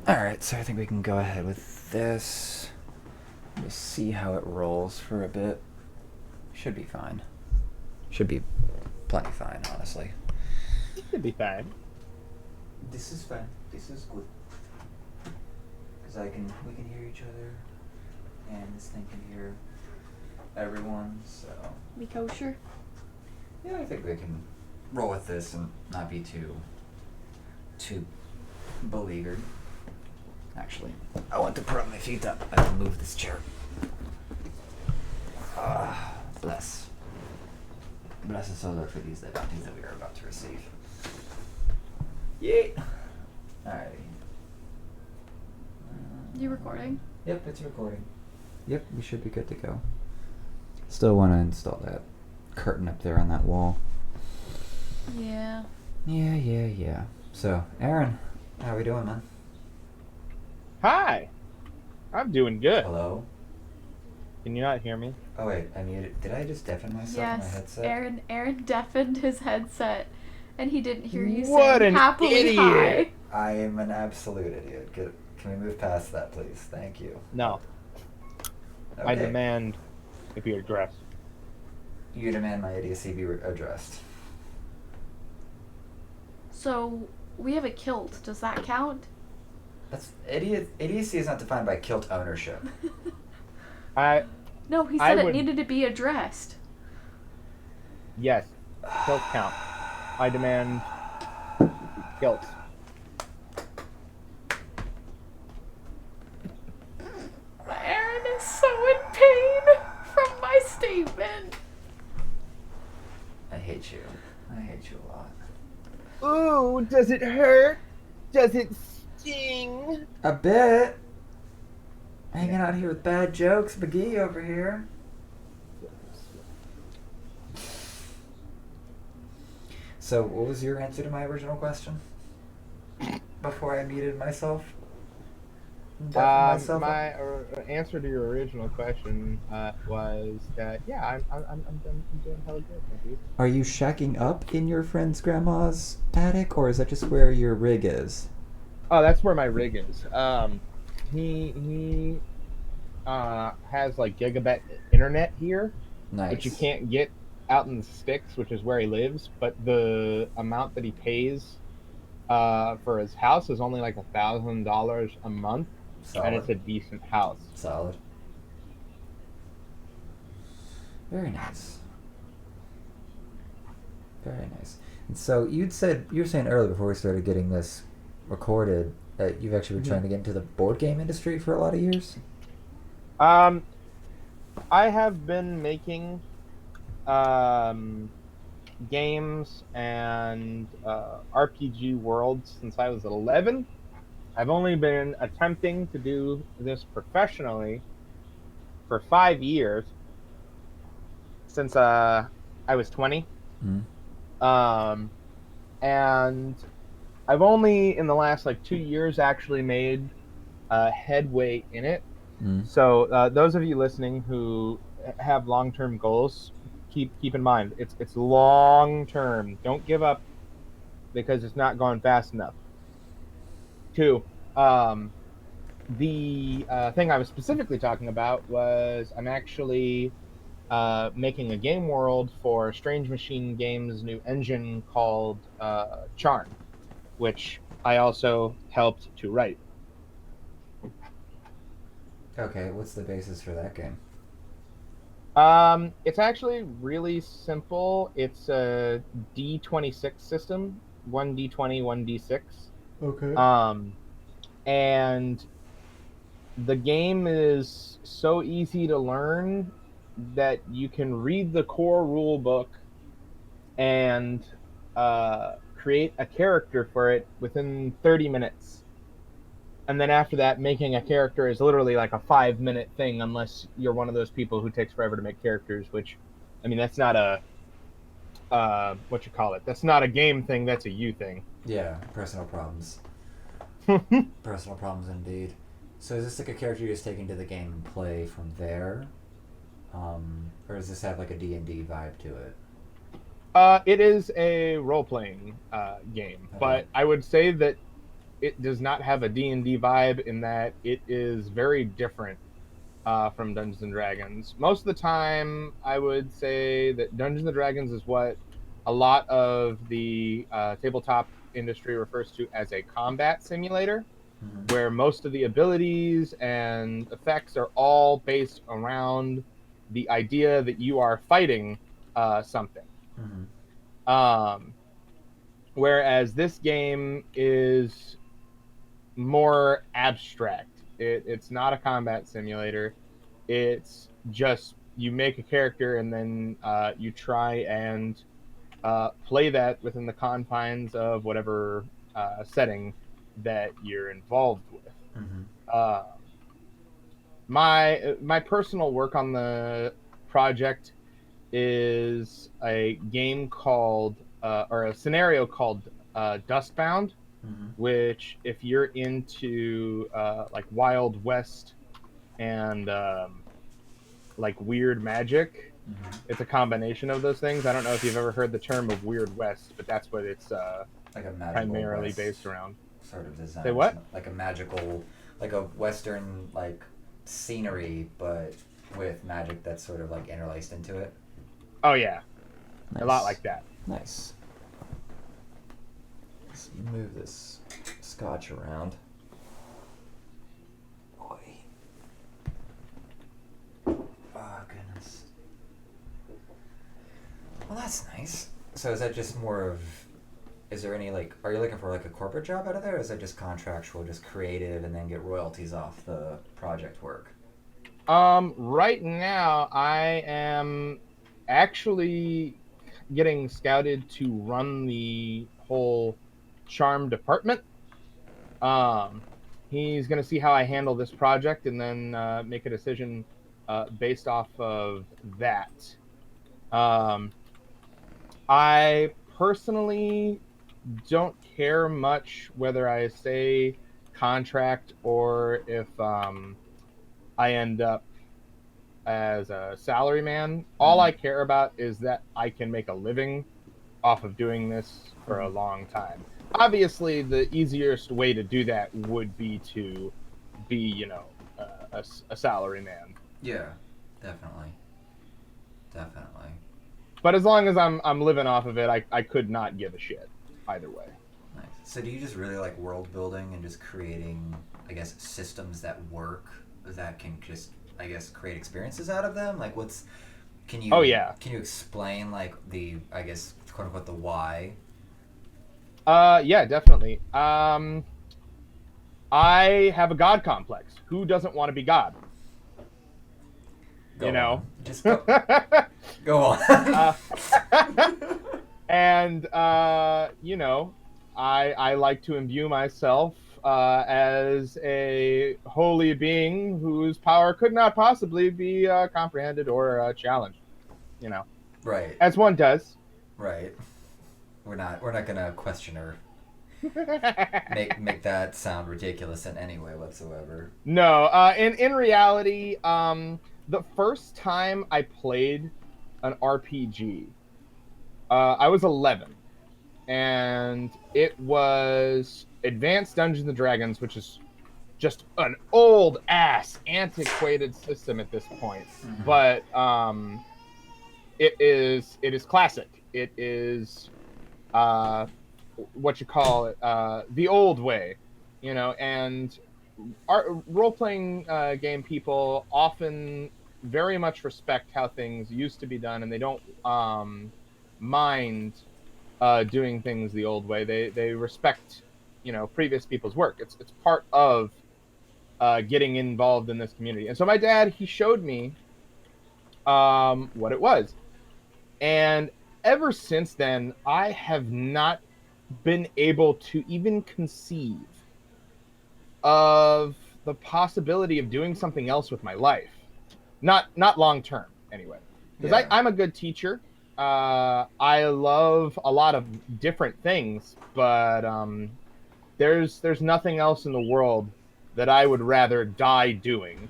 Alright, so I think we can go ahead with this. Just see how it rolls for a bit. Should be fine. Should be plenty fine, honestly. It should be fine. This is fine. This is good. Because we can hear each other, and this thing can hear everyone, so... Be kosher? Yeah, I think we can roll with this and not be too beleaguered. Actually, I want to put my feet up. I will move this chair. Bless. Bless us, O Lord, for these bounties that we are about to receive. Yay! Alrighty. You recording? Yep, it's recording. Yep, we should be good to go. Still want to install that curtain up there on that wall. Yeah. Yeah. So, Aaron, how we doing, man? Hi. I'm doing good. Hello? Can you not hear me? Oh wait, I muted. Did I just deafen myself in my Yes. headset? Aaron deafened his headset, and he didn't hear you What say an happily idiot. hi. I am an absolute idiot. Can we move past that, please? Thank you. No. Okay. I demand it be addressed. You demand my idiocy be addressed. So, we have a kilt. Does that count? That's idiocy is not defined by kilt ownership. No, he said it needed to be addressed. Yes. Kilt count. I demand kilt. Aaron is so in pain from my statement. I hate you. I hate you a lot. Ooh, does it hurt? Does it sting? A bit. Hanging out here with bad jokes, McGee over here. So, what was your answer to my original question? Before I muted myself? My answer to your original question was that I'm doing hella good, my dude. Are you shacking up in your friend's grandma's paddock, or is that just where your rig is? Oh, that's where my rig is. He has like gigabit internet here, Nice. which you can't get out in the sticks, which is where he lives. But the amount that he pays for his house is only like $1,000 a month, Solid. and it's a decent house. Solid. Very nice. Very nice. And so you were saying earlier before we started getting this recorded that you've actually been trying to get into the board game industry for a lot of years. I have been making games and RPG worlds since I was 11. I've only been attempting to do this professionally for 5 years since I was 20. Mm-hmm. And I've only in the last 2 years actually made headway in it. So those of you listening who have long-term goals, keep in mind it's long-term. Don't give up because it's not going fast enough. 2, the thing I was specifically talking about was I'm actually making a game world for Strange Machine Games' new engine called Charm, which I also helped to write. Okay, what's the basis for that game? It's actually really simple. It's a D26 system, 1d20, 1d6. Okay. And the game is so easy to learn that you can read the core rule book and create a character for it within 30 minutes. And then after that, making a character is literally like a 5-minute thing, unless you're one of those people who takes forever to make characters, which, I mean, that's not a, that's not a game thing, that's a you thing. Yeah, personal problems. Personal problems indeed. So is this like a character you're just taking to the game and play from there? Or does this have like a D&D vibe to it? It is a role-playing game, Okay. but I would say that it does not have a D&D vibe in that it is very different from Dungeons and Dragons. Most of the time, I would say that Dungeons and Dragons is what a lot of the tabletop industry refers to as a combat simulator, Mm-hmm. where most of the abilities and effects are all based around the idea that you are fighting something. Mm-hmm. Um, whereas this game is more abstract. It's not a combat simulator. It's just you make a character and then you try and play that within the confines of whatever setting that you're involved with. Mm-hmm. Uh, my personal work on the project is a game called or a scenario called Dustbound, Mm-hmm. which if you're into like Wild West and like weird magic, Mm-hmm. it's a combination of those things. I don't know if you've ever heard the term of Weird West, but that's what it's Like a magical primarily West based around. sort of design. Say what? Like a magical, like a Western like scenery, but with magic that's sort of like interlaced into it. Oh yeah, Nice. a lot like that. Nice. Let's move this scotch around. Boy. Oh, goodness. Well, that's nice. So is that just more of... Is there any, like... Are you looking for, like, a corporate job out of there? Or is that just contractual, just creative, and then get royalties off the project work? Right now I am actually getting scouted to run the whole charm department. Um, he's going to see how I handle this project and then make a decision based off of that. Um, I personally don't care much whether I say contract or if I end up as a salary man. All I care about is that I can make a living off of doing this for a long time. Obviously, the easiest way to do that would be to be, a salary man. Yeah, definitely. Definitely. But as long as I'm living off of it, I could not give a shit either way. Nice. So do you just really like world building and just creating, I guess, systems that work that can just, I guess, create experiences out of them? Like what's... Can you... Oh, yeah. Can you explain, like, the, I guess, quote-unquote, the why? Yeah, definitely. I have a god complex. Who doesn't want to be god? Go You know? on. Just go, go on. And I like to imbue myself as a holy being whose power could not possibly be comprehended or challenged. Right. As one does. Right. We're not gonna question her. Make that sound ridiculous in any way whatsoever. No, in reality, the first time I played an RPG, I was 11, and it was Advanced Dungeons and Dragons, which is just an old ass, antiquated system at this point. Mhm. But it is classic. It is what you call it, the old way, and our role-playing game people often very much respect how things used to be done, and they don't mind doing things the old way. They respect previous people's work. It's part of getting involved in this community. And so my dad, he showed me what it was, and ever since then I have not been able to even conceive of the possibility of doing something else with my life. Not long term, anyway. Because Yeah. I'm a good teacher. I love a lot of different things, but there's nothing else in the world that I would rather die doing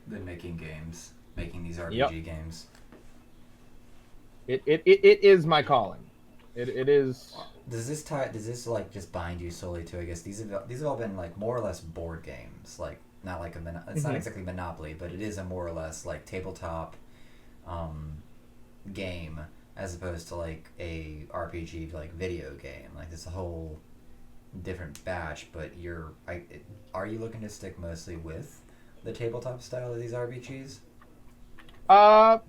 Than making games. Making these RPG Yep. games. It is my calling. It is Does this like just bind you solely to? I guess these have all been like more or less board games. Like not like it's not exactly Monopoly, but it is a more or less like tabletop um, game as opposed to like a RPG like video game. Like it's a whole different batch. But are you looking to stick mostly with the tabletop style of these RPGs?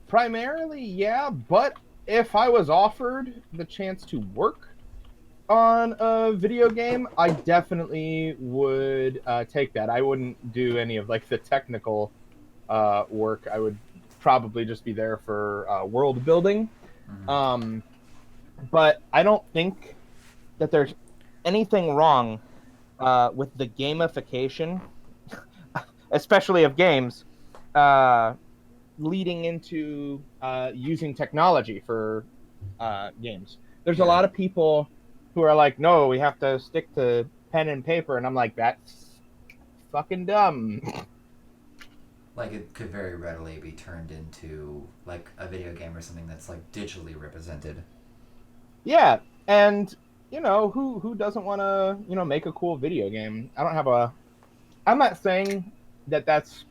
Primarily, yeah, but if I was offered the chance to work on a video game, I definitely would take that. I wouldn't do any of like the technical work. I would probably just be there for world building. Mm-hmm. Um, but I don't think that there's anything wrong with the gamification, especially of games, leading into using technology for games. There's a Yeah. lot of people who are like, no, we have to stick to pen and paper, and I'm like, that's fucking dumb. Like it could very readily be turned into like a video game or something that's like digitally represented. Yeah, and who doesn't want to make a cool video game? I don't have a. I'm not saying that that's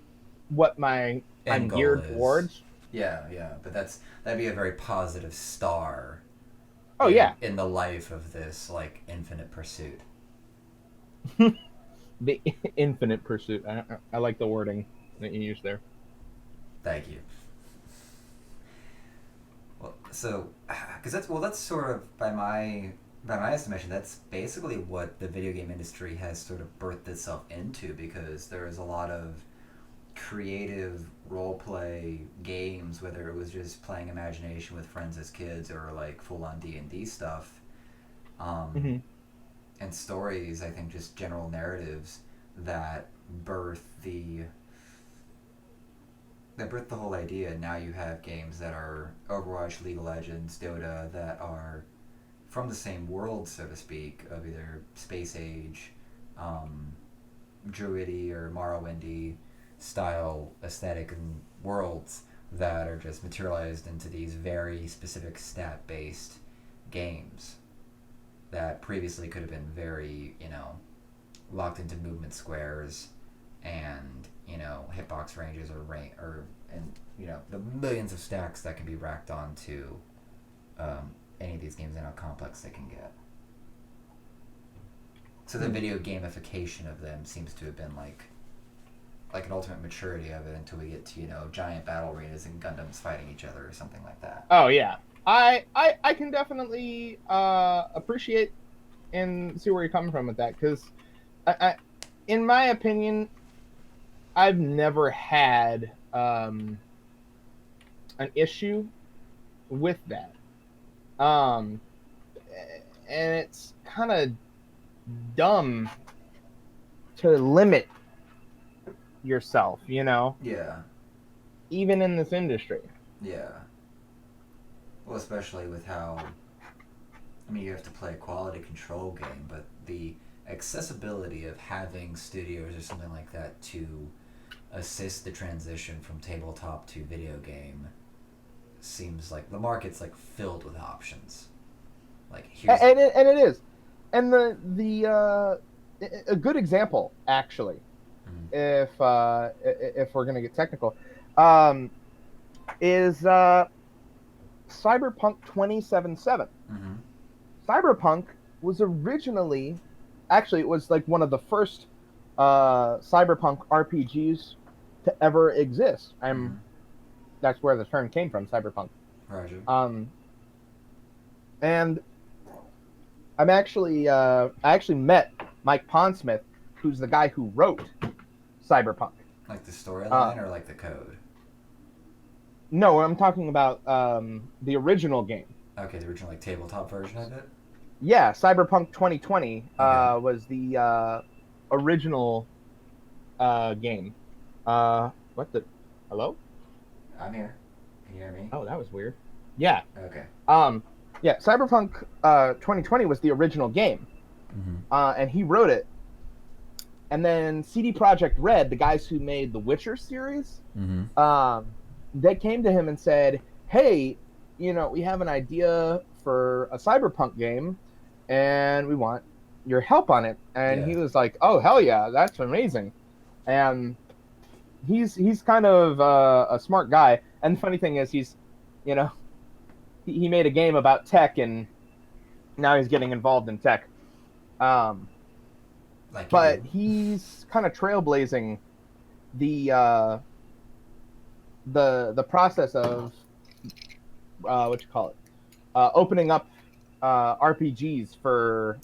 what End I'm goal geared is. towards. Yeah, but that'd be a very positive star Oh yeah, in the life of this like infinite pursuit. the infinite pursuit. I like the wording that you used there. Thank you. Well, so because that's sort of by my estimation, that's basically what the video game industry has sort of birthed itself into because there is a lot of creative role play games, whether it was just playing imagination with friends as kids or like full on D&D stuff, Mm-hmm. and stories. I think just general narratives that birth the whole idea. Now you have games that are Overwatch, League of Legends, Dota that are from the same world, so to speak, of either space age, um, druidy or Morrowindy style aesthetic and worlds that are just materialized into these very specific stat based games that previously could have been very, locked into movement squares and, hitbox ranges and the millions of stacks that can be racked onto any of these games and how complex they can get. So the video gamification of them seems to have been like an ultimate maturity of it until we get to giant battle arenas and Gundams fighting each other or something like that. Oh yeah, I can definitely appreciate and see where you're coming from with that because in my opinion, I've never had an issue with that. Um, and it's kind of dumb to limit yourself, Yeah, even in this industry. yeah. Well, especially with how, you have to play a quality control game, but the accessibility of having studios or something like that to assist the transition from tabletop to video game seems like the market's like filled with options. Like here's And it is, and the a good example actually, if we're gonna get technical, um, is Cyberpunk 2077. mm-hmm. Cyberpunk was originally, actually, it was like one of the first Cyberpunk RPGs to ever exist. That's where the term came from, Cyberpunk. Roger. And I actually met Mike Pondsmith, who's the guy who wrote Cyberpunk. Like the storyline or like the code? No, I'm talking about the original game. Okay, the original like tabletop version of it. Yeah, Cyberpunk 2020 Okay. was the original game. What the? Hello? I'm here. Can you hear me? Oh, that was weird. Yeah. Okay. Yeah. Cyberpunk 2020 was the original game, and he wrote it. And then CD Projekt Red, the guys who made the Witcher series, they came to him and said, "Hey, we have an idea for a Cyberpunk game, and we want your help on it. And he Yeah. was like, oh, hell yeah, that's amazing. And he's kind of a smart guy. And the funny thing is, you know, he made a game about tech, and now he's getting involved in tech. Like you But do. he's kind of trailblazing the the process of what you call it, opening up RPGs for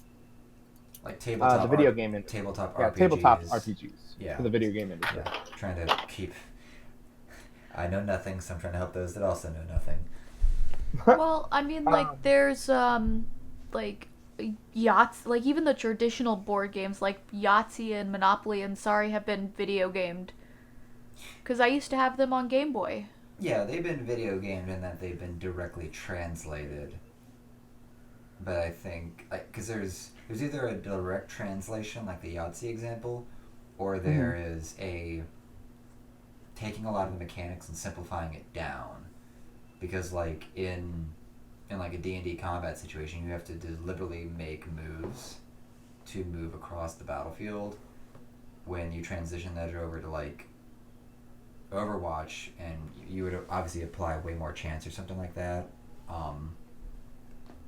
Like the video game industry. tabletop Yeah, tabletop RPGs. RPGs Yeah. for the video game industry. Yeah. Trying to keep. I know nothing, so I'm trying to help those that also know nothing. Well, I mean, like, there's, like, yachts, like, even the traditional board games, like Yahtzee and Monopoly and Sorry, have been video gamed. Because I used to have them on Game Boy. Yeah, they've been video gamed in that they've been directly translated. But I think, because there's either a direct translation, like the Yahtzee example, or there is a taking a lot of the mechanics and simplifying it down. Because like in like a D&D combat situation, you have to deliberately make moves to move across the battlefield. When you transition that over to like Overwatch, and you would obviously apply way more chance or something like that.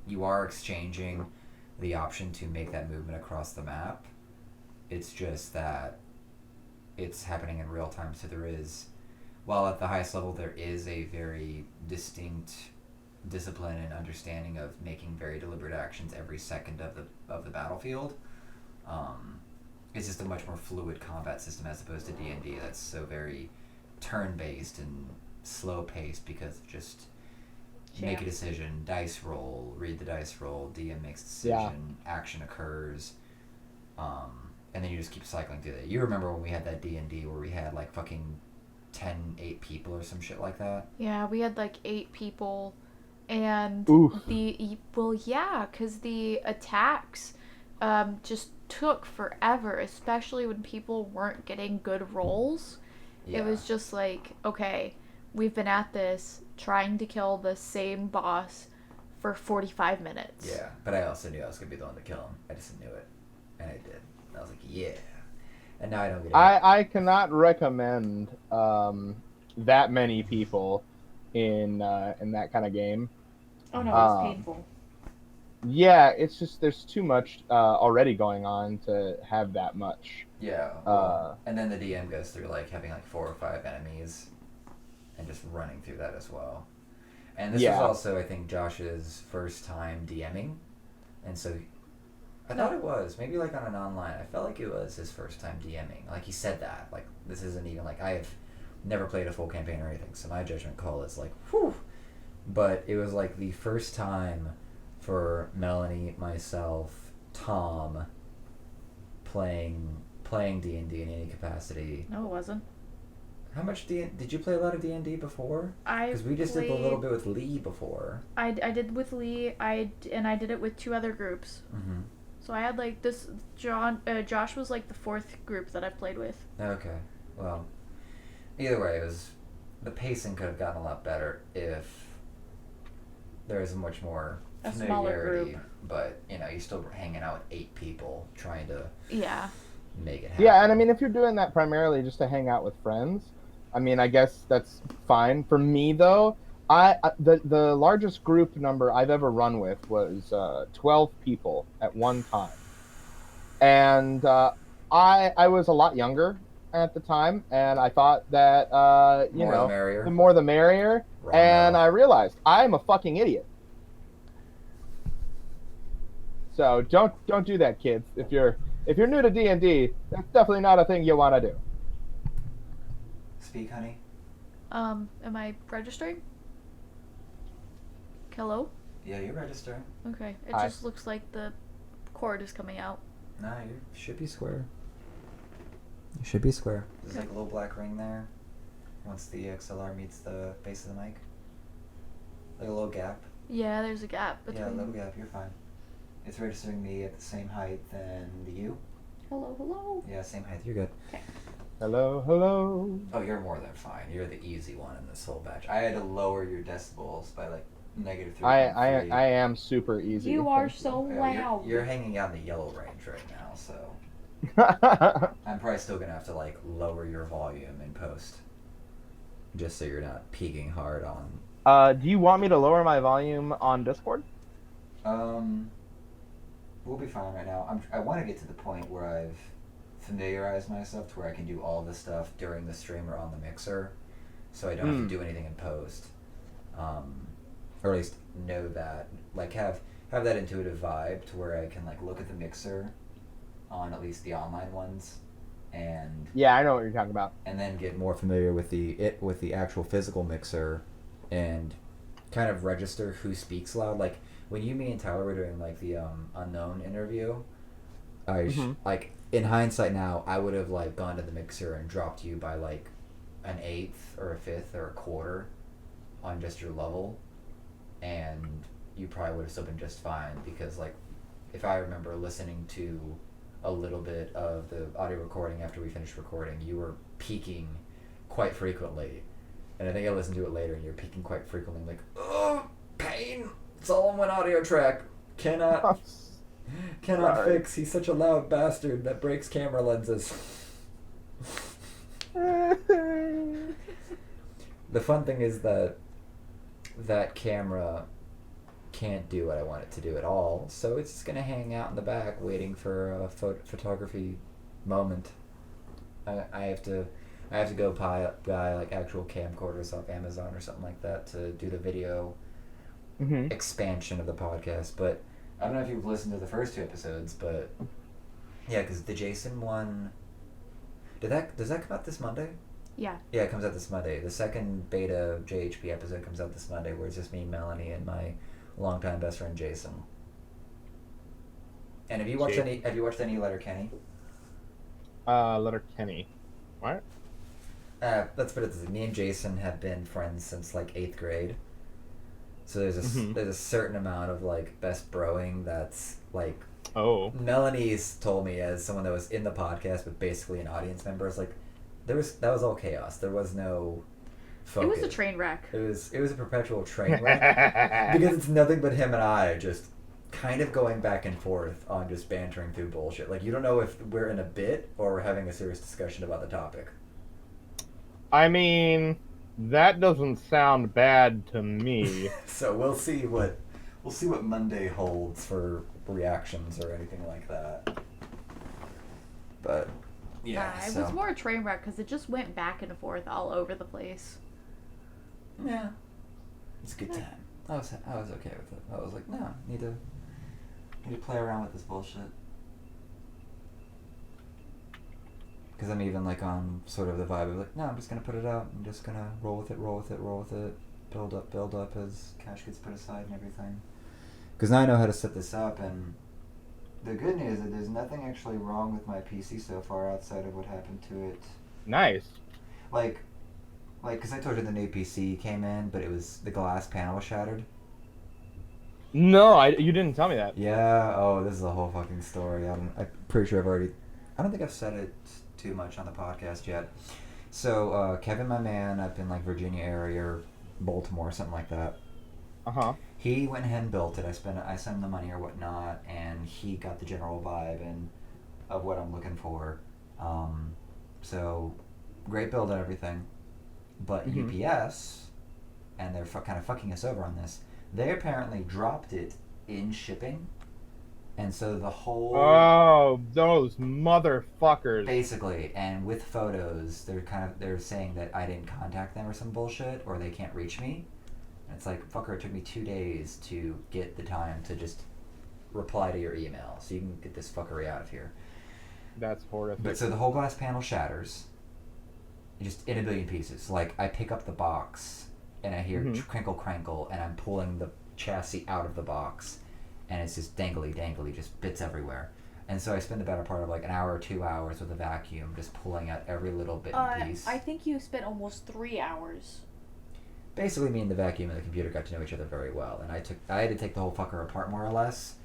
You are exchanging the option to make that movement across the map. It's just that it's happening in real time, so there is, while at the highest level there is a very distinct discipline and understanding of making very deliberate actions every second of the battlefield. It's just a much more fluid combat system as opposed to D&D that's so very turn-based and slow-paced because of just make a decision, dice roll, read the dice roll, DM makes a decision, action occurs, and then you just keep cycling through that. You remember when we had that D&D where we had like fucking 8 people or some shit like that? Yeah, we had like 8 people, and Oof. because the attacks just took forever, especially when people weren't getting good rolls. Yeah. It was just like, okay, we've been at this trying to kill the same boss for 45 minutes. Yeah, but I also knew I was going to be the one to kill him. I just knew it. And I did. And I was like, yeah. And now I don't get it. I cannot recommend that many people in that kind of game. Oh no, it's painful. Yeah, it's just there's too much already going on to have that much. Yeah. Well, and then the DM goes through like having like 4 or 5 enemies and just running through that as well. And this was also, I think, Josh's first time DMing. And so I thought it was. Maybe like on an online. I felt like it was his first time DMing. Like he said that. Like this isn't even like I have never played a full campaign or anything. So my judgment call is like, whew. But it was like the first time for Melanie, myself, Tom playing D&D in any capacity. No, it wasn't. How much did you play a lot of D&D before? Because we just did a little bit with Lee before. I did with Lee. I did it with 2 other groups. Mm-hmm. So I had like this. Josh was like the 4th group that I've played with. Okay. Well, either way, the pacing could have gotten a lot better if there was much more A familiarity. smaller group. But you're still hanging out with 8 people trying to make it happen. Yeah, and I mean, if you're doing that primarily just to hang out with friends, I mean, I guess that's fine. For me, though, the largest group number I've ever run with was 12 people at one time, and I was a lot younger at the time, and I thought that the more the merrier. Wrong and now. I realized I'm a fucking idiot. So don't do that, kids. If you're new to D&D, that's definitely not a thing you want to do. Speak, honey. Am I registering? Hello? Yeah, you're registering. Okay. It Hi. just looks like the cord is coming out. No, you should be square. You should be square. There's like a little black ring there. Once the XLR meets the base of the mic. Like a little gap. Yeah, there's a gap between. Yeah, a little gap. You're fine. It's registering me at the same height than you. Hello, hello. Yeah, same height. You're good. Okay. Hello, hello. Oh, you're more than fine. You're the easy one in this whole batch. I had to lower your decibels by like Negative I 3.3. am super easy. You are Thank so loud. You're hanging out in the yellow range right now, so you. I'm probably still gonna have to like lower your volume in post, just so you're not peaking hard on. Do you want me to lower my volume on Discord? Um, we'll be fine right now. I want to get to the point where I've familiarized myself to where I can do all this stuff during the stream or on the mixer, so I don't have to do anything in post. Or at least know that, like have that intuitive vibe to where I can like look at the mixer on at least the online ones, and Yeah, I know what you're talking about. and then get more familiar with the actual physical mixer, and kind of register who speaks loud. Like when me and Tyler were doing like the unknown interview, like in hindsight now, I would have like gone to the mixer and dropped you by like an eighth or a fifth or a quarter on just your level, and you probably would have still been just fine, because like if I remember listening to a little bit of the audio recording after we finished recording, you were peaking quite frequently, and I think I listened to it later and you're peaking quite frequently, like, oh, pain, it's all on one audio track, cannot Sorry. fix, he's such a loud bastard that breaks camera lenses. The fun thing is that camera can't do what I want it to do at all, so it's just gonna hang out in the back waiting for a photography moment. I have to go buy like actual camcorders off Amazon or something like that to do the video expansion of the podcast. But I don't know if you've listened to the first 2 episodes, but yeah, because the Jason one, does that come out this Monday? Yeah. Yeah, it comes out this Monday. The second beta JHP episode comes out this Monday, where it's just me, Melanie, and my longtime best friend Jason. And have you watched any Letterkenny? Letterkenny. What? Let's put it this way. Me and Jason have been friends since like 8th grade. So there's a certain amount of like best broing that's like. Oh. Melanie's told me, as someone that was in the podcast but basically an audience member, is like that was all chaos. There was no focus. It was a train wreck. It was a perpetual train wreck because it's nothing but him and I just kind of going back and forth on just bantering through bullshit. Like you don't know if we're in a bit or we're having a serious discussion about the topic. I mean, that doesn't sound bad to me. So we'll see what Monday holds for reactions or anything like that. But yeah, It was more a train wreck because it just went back and forth all over the place. Yeah, it's a good time. I was okay with it. I was like, no, need to play around with this bullshit. Because I'm even like on sort of the vibe of like, no, I'm just gonna put it out. I'm just gonna roll with it, build up as cash gets put aside and everything. Because now I know how to set this up, and the good news is that there's nothing actually wrong with my PC so far outside of what happened to it. Nice. Like, because I told you the new PC came in, but it was the glass panel was shattered. No, you didn't tell me that. Yeah. Oh, this is a whole fucking story. I'm pretty sure I don't think I've said it too much on the podcast yet. So Kevin, my man, up in like Virginia area or Baltimore, something like that. He went ahead and built it. I sent him the money or whatnot, and he got the general vibe and of what I'm looking for. So great build and everything, but UPS, and they're kind of fucking us over on this. They apparently dropped it in shipping, and so the whole... Oh, those motherfuckers. Basically, and with photos, they're saying that I didn't contact them or some bullshit, or they can't reach me. And it's like, fucker, it took me 2 days to get the time to just reply to your email, so you can get this fuckery out of here. That's horrific. But so the whole glass panel shatters, just in a billion pieces. Like, I pick up the box, and I hear crinkle, crankle, and I'm pulling the chassis out of the box, and it's just dangly, just bits everywhere. And so I spend the better part of like an hour or 2 hours with a vacuum just pulling out every little bit and piece. I think you spent almost 3 hours. Basically, me and the vacuum and the computer got to know each other very well, and I had to take the whole fucker apart more or less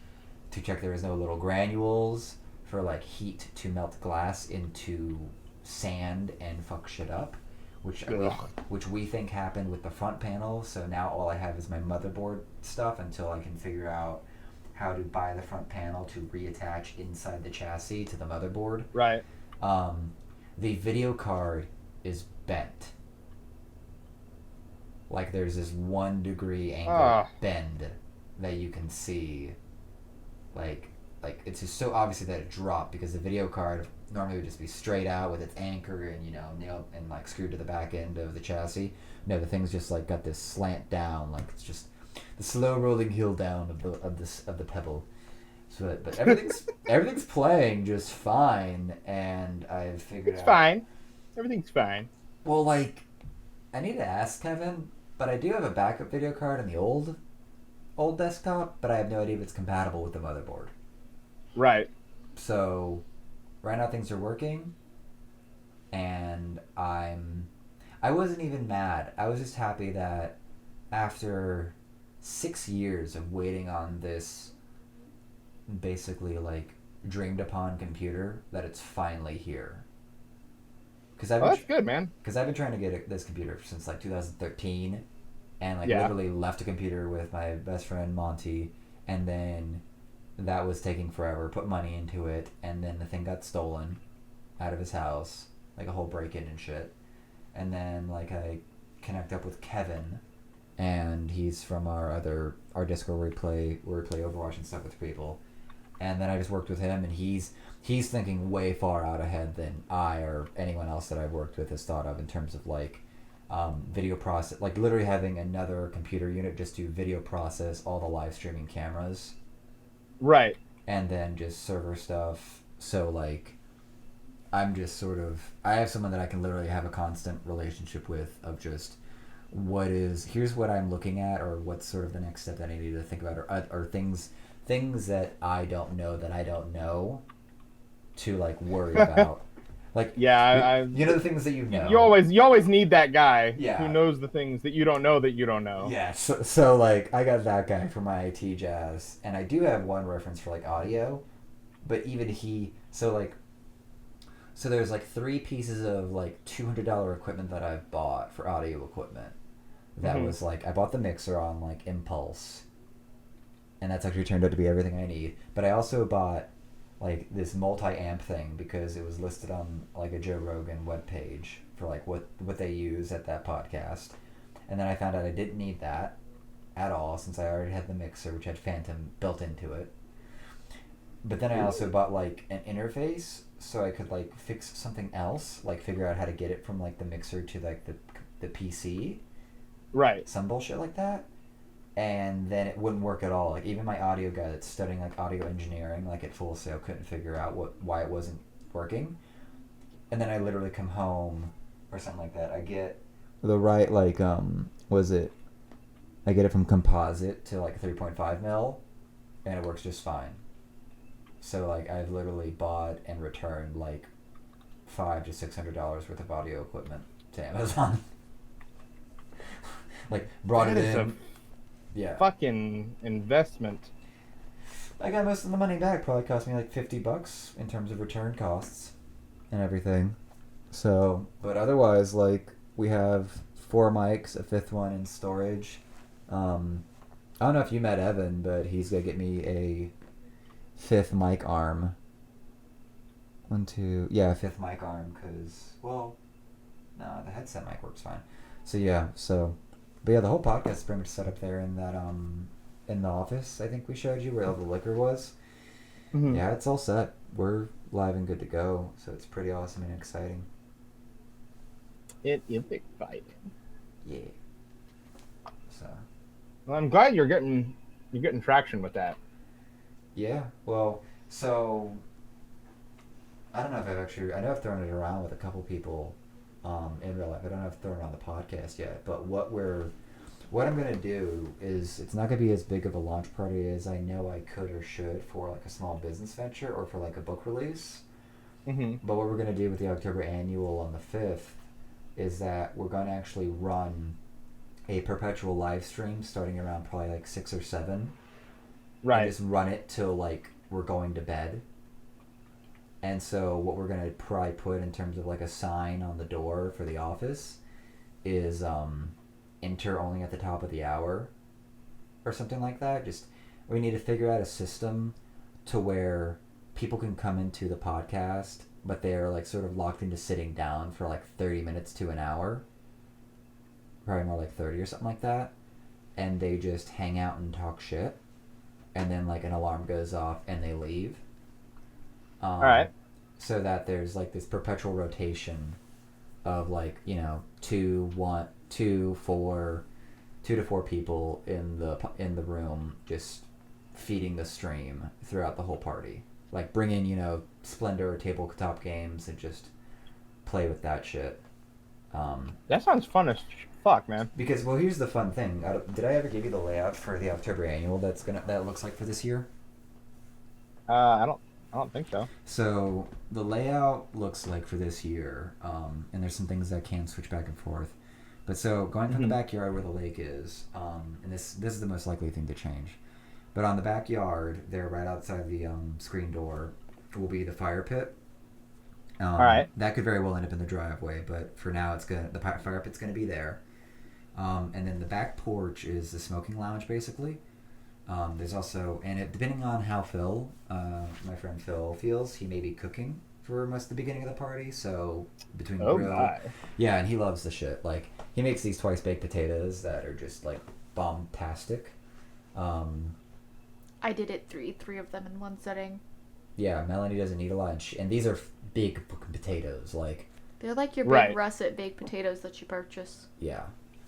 to check there was no little granules for like heat to melt glass into sand and fuck shit up, which we think happened with the front panel. So now all I have is my motherboard stuff until I can figure out how to buy the front panel to reattach inside the chassis to the motherboard. Right. The video card is bent. Like there's this 1 degree angle bend that you can see. Like it's just so obviously that it dropped because the video card normally would just be straight out with its anchor and nailed and like screwed to the back end of the chassis. No, the thing's just like got this slant down, like it's just the slow rolling hill down of the pebble. So, but everything's playing just fine, and I've figured it's out. Fine. Everything's fine. Well, like, I need to ask Kevin, but I do have a backup video card in the old desktop, but I have no idea if it's compatible with the motherboard. Right. So, right now things are working, and I wasn't even mad. I was just happy that after 6 years of waiting on this basically like dreamed upon computer that it's finally here. That's good, man. Because I've been trying to get this computer since like 2013, and like literally left a computer with my best friend Monty, and then that was taking forever. Put money into it, and then the thing got stolen out of his house, like a whole break-in and shit. And then like I connect up with Kevin, and he's from our Discord where we play Overwatch and stuff with people. And then I just worked with him, and he's thinking way far out ahead than I or anyone else that I've worked with has thought of in terms of like video process, like literally having another computer unit just to video process all the live streaming cameras. Right. And then just server stuff. So like I'm just sort of, I have someone that I can literally have a constant relationship with of just here's what I'm looking at, or what's sort of the next step that I need to think about, or things that I don't know to like worry about. Like the things that you know. You always need that guy who knows the things that you don't know. Yeah. So like I got that guy for my IT jazz, and I do have one reference for like audio, but even so there's like 3 pieces of like $200 equipment that I've bought for audio equipment. That was like I bought the mixer on like impulse. And that's actually turned out to be everything I need. But I also bought like this multi-amp thing because it was listed on like a Joe Rogan webpage for like what they use at that podcast. And then I found out I didn't need that at all since I already had the mixer, which had Phantom built into it. But then I also bought like an interface so I could like fix something else, like figure out how to get it from like the mixer to like the PC. Right. Some bullshit like that. And then it wouldn't work at all. Like even my audio guy that's studying like audio engineering, like at Full Sail, couldn't figure out why it wasn't working. And then I literally come home or something like that. I get the right like I get it from composite to like 3.5 mil, and it works just fine. So like I've literally bought and returned like $500 to $600 worth of audio equipment to Amazon. Like brought it in. Fucking investment. I got most of the money back. Probably cost me like $50 in terms of return costs and everything. So, but otherwise, like we have 4 mics, a 5th one in storage. I don't know if you met Evan, but he's gonna get me a 5th mic arm. 5th mic arm, because no, the headset mic works fine. But yeah, the whole podcast is pretty much set up there in that in the office. I think we showed you where all the liquor was. Mm-hmm. Yeah, it's all set. We're live and good to go. So it's pretty awesome and exciting. It is exciting. Yeah. So. Well, I'm glad you're getting traction with that. Yeah. Well, so I don't know if I know I've thrown it around with a couple people. In real life, I don't know if I've thrown it on the podcast yet, but what I'm gonna do is it's not gonna be as big of a launch party as I know I could or should for like a small business venture or for like a book release. Mm-hmm. But what we're gonna do with the October annual on the 5th is that we're gonna actually run a perpetual live stream starting around probably like 6 or 7. Right. And just run it till like we're going to bed. And so what we're going to probably put in terms of like a sign on the door for the office is enter only at the top of the hour or something like that. Just we need to figure out a system to where people can come into the podcast, but they're like sort of locked into sitting down for like 30 minutes to an hour, probably more like 30 or something like that, and they just hang out and talk shit, and then like an alarm goes off and they leave. All right. So that there's like this perpetual rotation of like, you know, 2 to 4 people in the room just feeding the stream throughout the whole party. Like bring in, you know, Splendor or tabletop games and just play with that shit. That sounds fun as fuck, man. Because, well, here's the fun thing. Did I ever give you the layout for the October annual that looks like for this year? I don't think so. So the layout looks like for this year, and there's some things that can switch back and forth. But so going from the backyard where the lake is, and this is the most likely thing to change. But on the backyard, there right outside the screen door, will be the fire pit. All right. That could very well end up in the driveway, but for now, the fire pit's gonna be there. And then the back porch is the smoking lounge, basically. There's also, depending on how Phil, my friend Phil, feels, he may be cooking for most of the beginning of the party. So between the grill, my. yeah, and he loves the shit. Like he makes these twice baked potatoes that are just like bombastic. I did it three of them in one setting. Yeah, Melanie doesn't eat a lot, and these are big potatoes. Like they're like your Right. big russet baked potatoes that you purchase. yeah.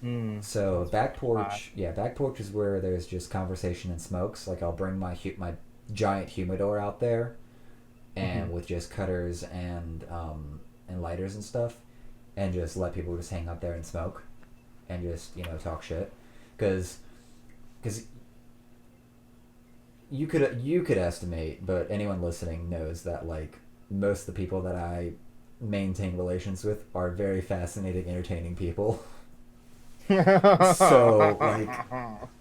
Mm. So back porch, back porch is where there's just conversation and smokes. Like I'll bring my giant humidor out there, and with just cutters and lighters and stuff, and just let people just hang out there and smoke, and just talk shit, because you could estimate, but anyone listening knows that like most of the people that I maintain relations with are very fascinating, entertaining people. So like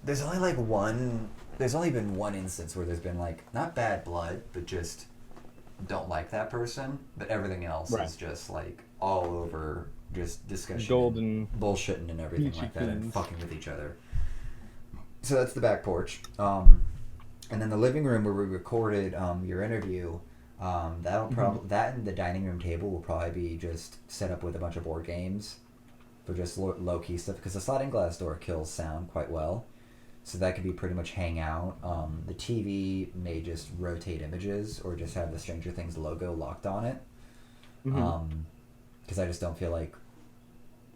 there's only been one instance where there's been like not bad blood but just don't like that person, but everything else is just like all over just discussion, Golden bullshitting and everything like that and fucking with each other. So that's the back porch, and then the living room where we recorded your interview, that and the dining room table will probably be just set up with a bunch of board games for just low-key stuff, because the sliding glass door kills sound quite well, so that could be pretty much hang out. The TV may just rotate images or just have the Stranger Things logo locked on it, because I just don't feel like...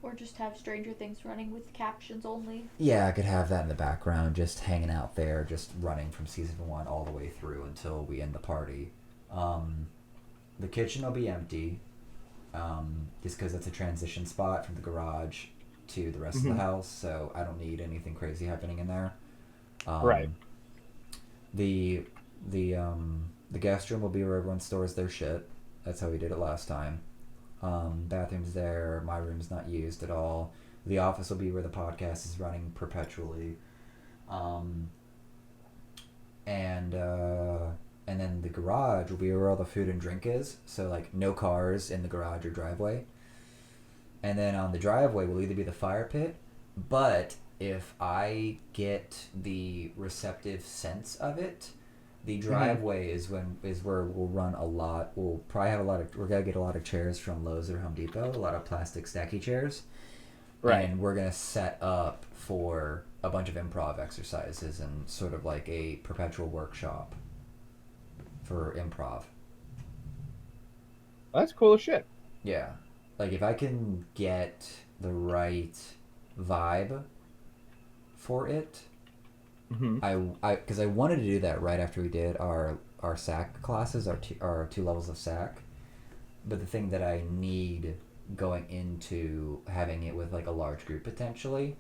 Or just have Stranger Things running with captions only. Yeah, I could have that in the background, just hanging out there, just running from season 1 all the way through until we end the party. The kitchen will be empty, just because it's a transition spot from the garage to the rest of the house, so I don't need anything crazy happening in there. Right. The guest room will be where everyone stores their shit. That's how we did it last time. Bathroom's there. My room's not used at all. The office will be where the podcast is running perpetually. And then the garage will be where all the food and drink is. So, like, no cars in the garage or driveway. And then on the driveway will either be the fire pit, but if I get the receptive sense of it, the driveway is where we'll run a lot. We'll probably have we're going to get a lot of chairs from Lowe's or Home Depot, a lot of plastic stacky chairs. Right. And we're going to set up for a bunch of improv exercises and sort of like a perpetual workshop for improv. That's cool as shit. Yeah. Like if I can get the right vibe for it, because I wanted to do that right after we did our SAC classes, our 2 levels of SAC. But the thing that I need going into having it with like a large group potentially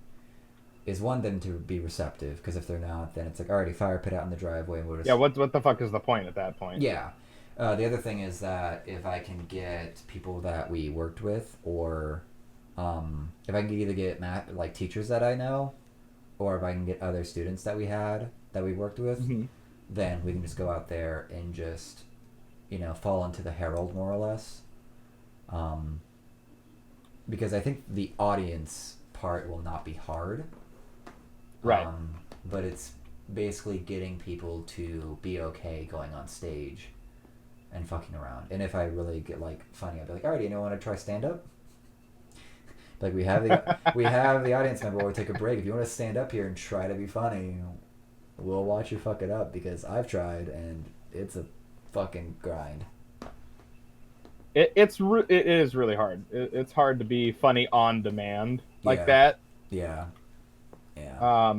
is them to be receptive, because if they're not, then it's like already fire pit out in the driveway and we'll just... Yeah, what the fuck is the point at that point? Yeah. The other thing is that if I can get people that we worked with, or if I can either get like teachers that I know, or if I can get other students that we worked with, then we can just go out there and just, fall into the Herald more or less. because I think the audience part will not be hard. Right. But it's basically getting people to be okay going on stage and fucking around. And if I really get like funny, I'll be like, all right, you know, want to try stand up? Like we have the audience member. We'll take a break. If you want to stand up here and try to be funny, we'll watch you fuck it up because I've tried and it's a fucking grind. It is really hard. It's hard to be funny on demand like Yeah. that. Yeah. Yeah.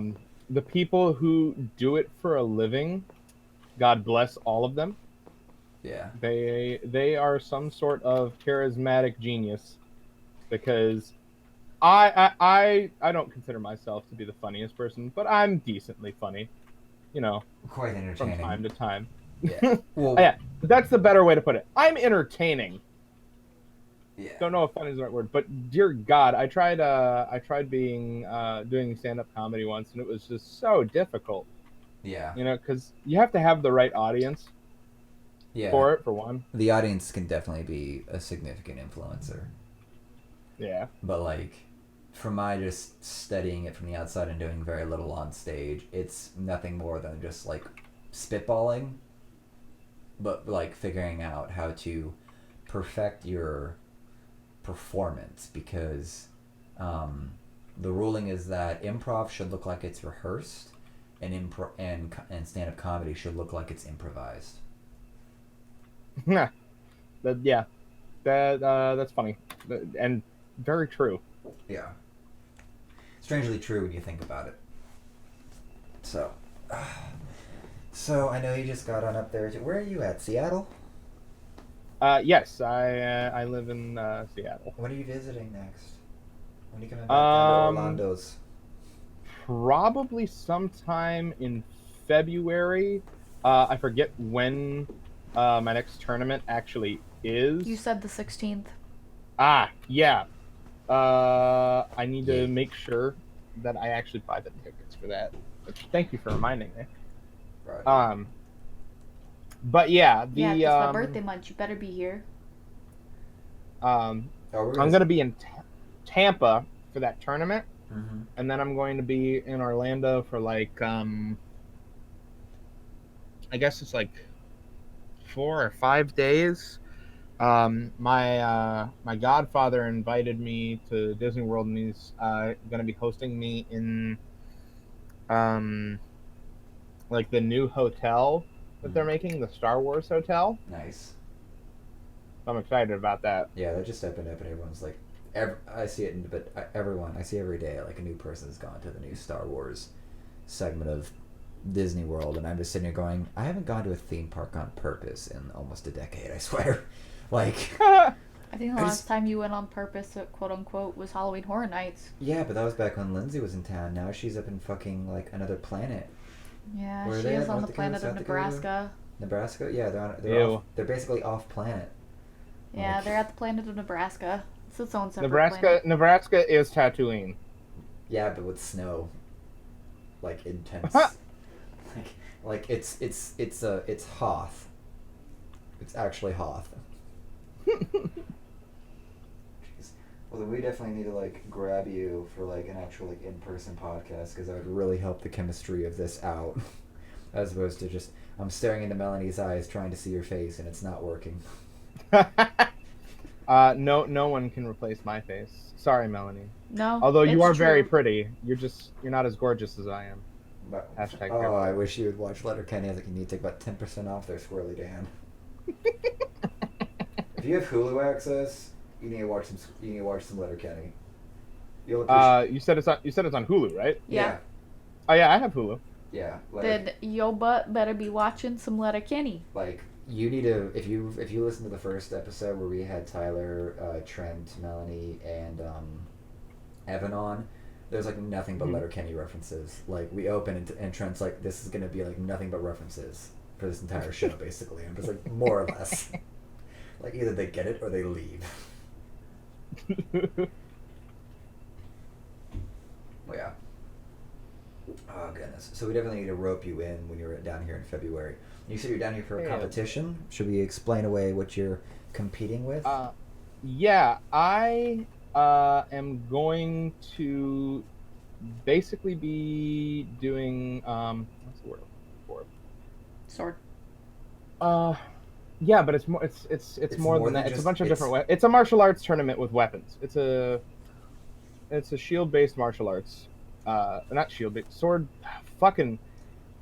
The people who do it for a living, God bless all of them. Yeah. They are some sort of charismatic genius, because I don't consider myself to be the funniest person, but I'm decently funny, Quite from entertaining. time to time. Yeah. Well. Yeah, that's the better way to put it. I'm entertaining. Yeah. Don't know if funny is the right word, but dear God, I tried being doing stand-up comedy once, and it was just so difficult. Yeah. Because you have to have the right audience Yeah. for it, for one. The audience can definitely be a significant influencer. Yeah. But like, from my just studying it from the outside and doing very little on stage, it's nothing more than just like spitballing, but like figuring out how to perfect your performance, because the ruling is that improv should look like it's rehearsed, and and stand-up comedy should look like it's improvised. That's funny, and very true. Yeah. Strangely true when you think about it. So I know you just got on up there. Where are you at? Seattle? Yes, I live in Seattle. When are you visiting next? When are you coming back down to Orlando's? Probably sometime in February. I forget when my next tournament actually is. You said the 16th. Yeah. I need Yeah. to make sure that I actually buy the tickets for that. Thank you for reminding me. Right. But yeah, Yeah, it's my birthday month. You better be here. I'm gonna be in Tampa for that tournament, and then I'm going to be in Orlando for like I guess it's like 4 or 5 days. My godfather invited me to Disney World, and he's gonna be hosting me in like the new hotel that they're making, the Star Wars hotel. Nice. I'm excited about that. Yeah, that just opened up, and everyone's like, I see it, I see every day like a new person's gone to the new Star Wars segment of Disney World, and I'm just sitting here going, I haven't gone to a theme park on purpose in almost a decade, I swear. Like, I think the last time you went on purpose, quote unquote, was Halloween Horror Nights. Yeah, but that was back when Lindsay was in town. Now she's up in fucking like another planet. Yeah, Where are she they is at? on North the Dakota, planet of South Dakota? Nebraska. Nebraska? Yeah, they're basically off planet. Yeah, Like, they're at the planet of Nebraska. It's its own separate planet. Nebraska is Tatooine. yeah, but with snow. Like intense. like it's Hoth. It's actually Hoth. Jeez. Well, then we definitely need to like grab you for like an actual like in-person podcast, because that would really help the chemistry of this out, as opposed to just I'm staring into Melanie's eyes trying to see your face and it's not working. No one can replace my face. Sorry, Melanie. No. Although you it's are true. very pretty, you're not as gorgeous as I am. But, Hashtag oh, careful. I wish you would watch Letterkenny. I think you need to take about 10% off there, Squirrely Dan. If you have Hulu access, you need to watch some. You need to watch some Letterkenny. You'll appreciate. You said it's on Hulu, right? Yeah. Oh yeah, I have Hulu. Yeah. Then yo butt better be watching some Letterkenny. Like, you need to, if you listen to the first episode where we had Tyler, Trent, Melanie, and Evan on, there's like nothing but Letterkenny references. Like, we open and Trent's like, this is gonna be like nothing but references for this entire show, basically. I'm just like, more or less. Like, either they get it or they leave. Well, yeah. Oh goodness. So we definitely need to rope you in when you're down here in February. You said you're down here for a competition. Should we explain away what you're competing with? Yeah, I am going to basically be doing what's the word I'm looking Sword. for? Yeah, but it's more. It's more than that. It's a bunch of different. It's a martial arts tournament with weapons. It's a shield-based martial arts. Not shield-based. Sword. Fucking.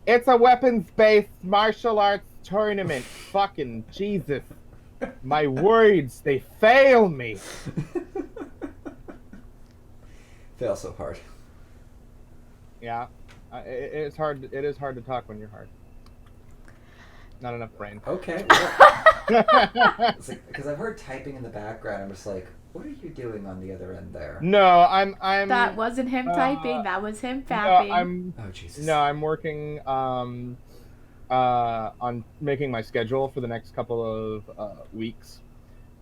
It's a weapons-based martial arts tournament. Fucking Jesus. My words, they fail me. Fail so hard. Yeah, it's hard. It is hard to talk when you're hard. Not enough brain. Okay. Well, it's like, because I've heard typing in the background. I'm just like, what are you doing on the other end there? No, I'm. That wasn't him typing. That was him No, fapping. Oh Jesus. No, I'm working on making my schedule for the next couple of weeks,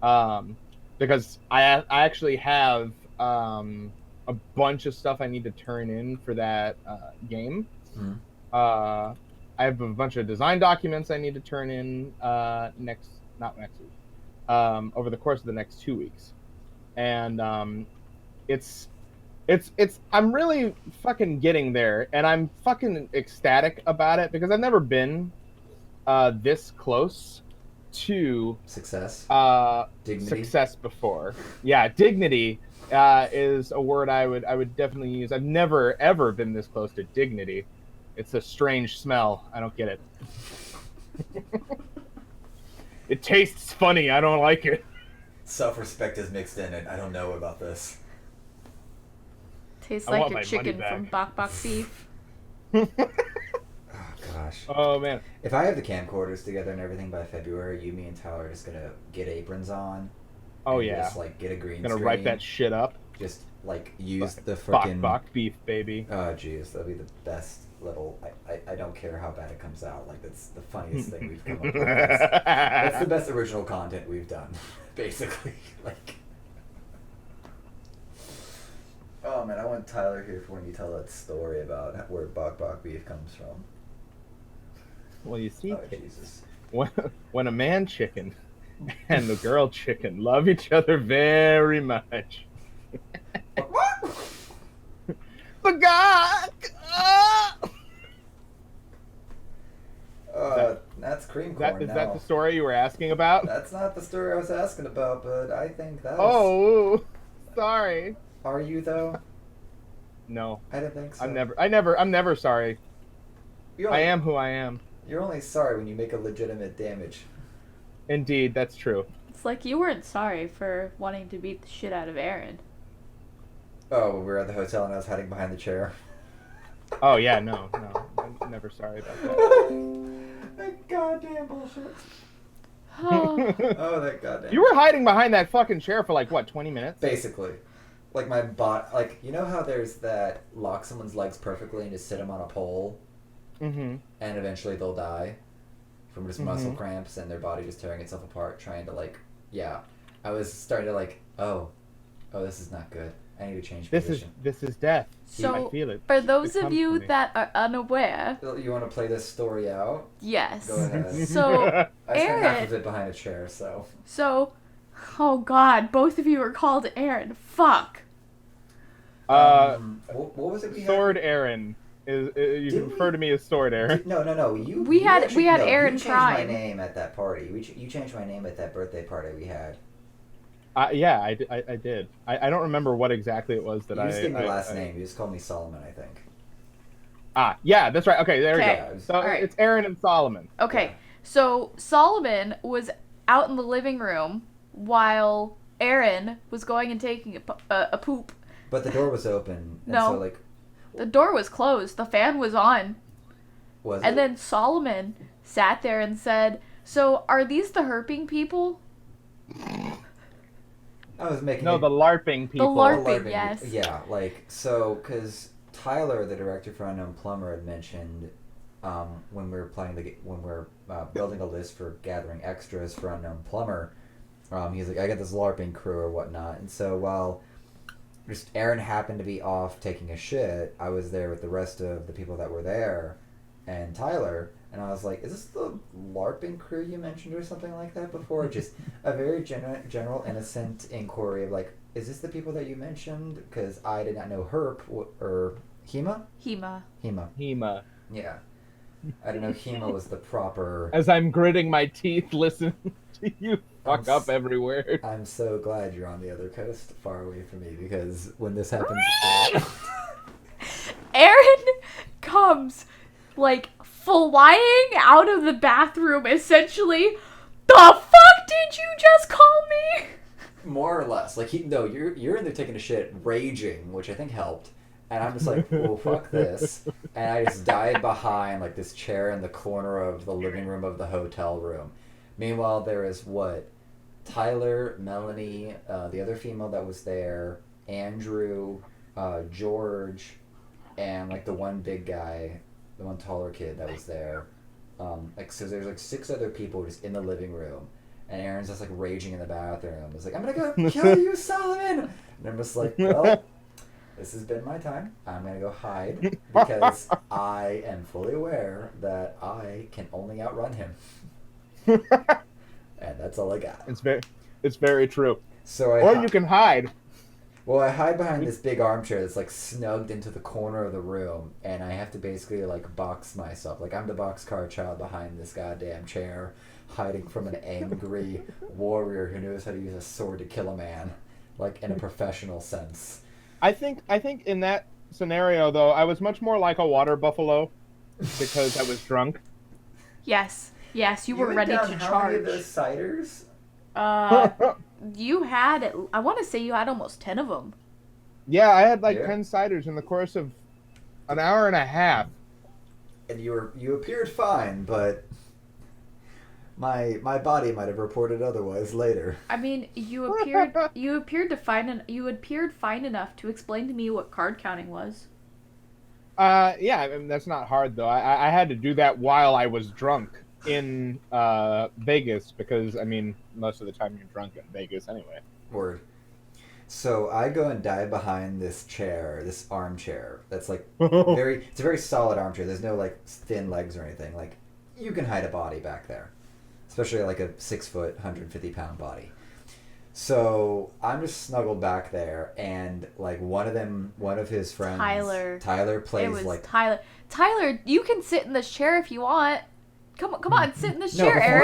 because I actually have a bunch of stuff I need to turn in for that game. Mm-hmm. I have a bunch of design documents I need to turn in not next week, over the course of the next 2 weeks, and it's I'm really fucking getting there, and I'm fucking ecstatic about it because I've never been this close to Success. Dignity. Success before. Yeah, dignity is a word I would definitely use. I've never ever been this close to dignity. It's a strange smell. I don't get it. It tastes funny. I don't like it. Self-respect is mixed in it. I don't know about this. Tastes like your chicken from Bok Bok Beef. Oh gosh. Oh man. If I have the camcorders together and everything by February, you, me, and Tyler are just gonna get aprons on. Oh yeah. Just like get a green Gonna screen. write that shit up. Just like use the freaking Bok Beef, baby. Oh jeez, that'll be the best little. I don't care how bad it comes out. Like that's the funniest thing we've come up with. That's the best original content we've done, basically. Like. Oh man, I want Tyler here for when you tell that story about where Bok Bok Beef comes from. Well, you see, Oh Jesus. when a man chicken and the girl chicken love each other very much. The God. That's cream corn. Is that the story you were asking about? That's not the story I was asking about, but I think that. Oh, sorry. Are you though? No, I didn't think so. I'm never sorry. I am who I am. You're only sorry when you make a legitimate damage. Indeed, that's true. It's like you weren't sorry for wanting to beat the shit out of Aaron. Oh, we were at the hotel and I was hiding behind the chair. Oh yeah, no, I'm never sorry about that. That goddamn bullshit. Oh. Oh, that goddamn. You were hiding behind that fucking chair for like what, 20 minutes? Basically. Like my bot, like you know how there's that lock someone's legs perfectly and just sit them on a pole, mm-hmm. and eventually they'll die from just muscle cramps and their body just tearing itself apart, trying to like, yeah. I was starting to like, oh, this is not good. I need to change position. This is death. So, I feel it. for those of you that are unaware, You want to play this story out? yes. Go ahead. So, I spent half of Aaron. it behind a chair, so. Oh God, both of you are called Aaron. Fuck. What was it we Sword had? Aaron. You can refer to me as Sword Aaron. No. We had Aaron you changed Prime. my name at that party. You changed my name at that birthday party we had. Yeah, I did. I don't remember what exactly it was that You just gave me last name. You just called me Solomon, I think. Yeah, that's right. Okay, there we Okay. go. So Right. it's Aaron and Solomon. Okay, Yeah. so Solomon was out in the living room while Aaron was going and taking a poop. But the door was open. And No. So, like, The door was closed. The fan was on. was And it? then Solomon sat there and said, "So are these the herping people?" I was making No, the LARPing people. The LARPing, yes. Yeah, like, so, because Tyler, the director for Unknown Plumber, had mentioned when we were building a list for gathering extras for Unknown Plumber, he's like, I got this LARPing crew or whatnot. And so while just Aaron happened to be off taking a shit, I was there with the rest of the people that were there and Tyler. And I was like, is this the LARPing crew you mentioned or something like that before? Just a very general, innocent inquiry of like, Is this the people that you mentioned? Because I did not know or HEMA? HEMA. HEMA. HEMA. Yeah. I didn't know HEMA was the proper. As I'm gritting my teeth, listening to you fuck up every word. I'm so glad you're on the other coast, far away from me, because when this happens. Aaron comes, like, flying out of the bathroom, essentially. The fuck did you just call me? More or less. Like, you're in there taking a shit, raging, which I think helped. And I'm just like, well, fuck this. And I just died behind, like, this chair in the corner of the living room of the hotel room. Meanwhile, there is Tyler, Melanie, the other female that was there, Andrew, George, and, like, the one big guy, the one taller kid that was there. So there's, like, 6 other people just in the living room. And Aaron's just, like, raging in the bathroom. He's like, I'm gonna go kill you, Solomon! And I'm just like, well, this has been my time. I'm gonna go hide because I am fully aware that I can only outrun him. And that's all I got. It's very true. So you can hide. Well, I hide behind this big armchair that's, like, snugged into the corner of the room, and I have to basically, like, box myself. Like, I'm the boxcar child behind this goddamn chair, hiding from an angry warrior who knows how to use a sword to kill a man, like, in a professional sense. I think in that scenario, though, I was much more like a water buffalo because I was drunk. Yes, you were ready to charge. How many of those ciders? You had, I want to say you had almost 10 of them. Yeah, I had 10 ciders in the course of an hour and a half. And you appeared fine, but my body might have reported otherwise later. I mean, you appeared fine enough to explain to me what card counting was. Yeah, I mean, that's not hard though. I had to do that while I was drunk in Vegas because, I mean, most of the time you're drunk in Vegas anyway. Word. So I go and dive behind this armchair that's, like, it's a very solid armchair. There's no, like, thin legs or anything. Like, you can hide a body back there, especially, like, a 6-foot, 150-pound body. So I'm just snuggled back there, and, like, one of his friends, Tyler plays, Tyler, you can sit in this chair if you want. Come on, sit in this No, chair, Aaron.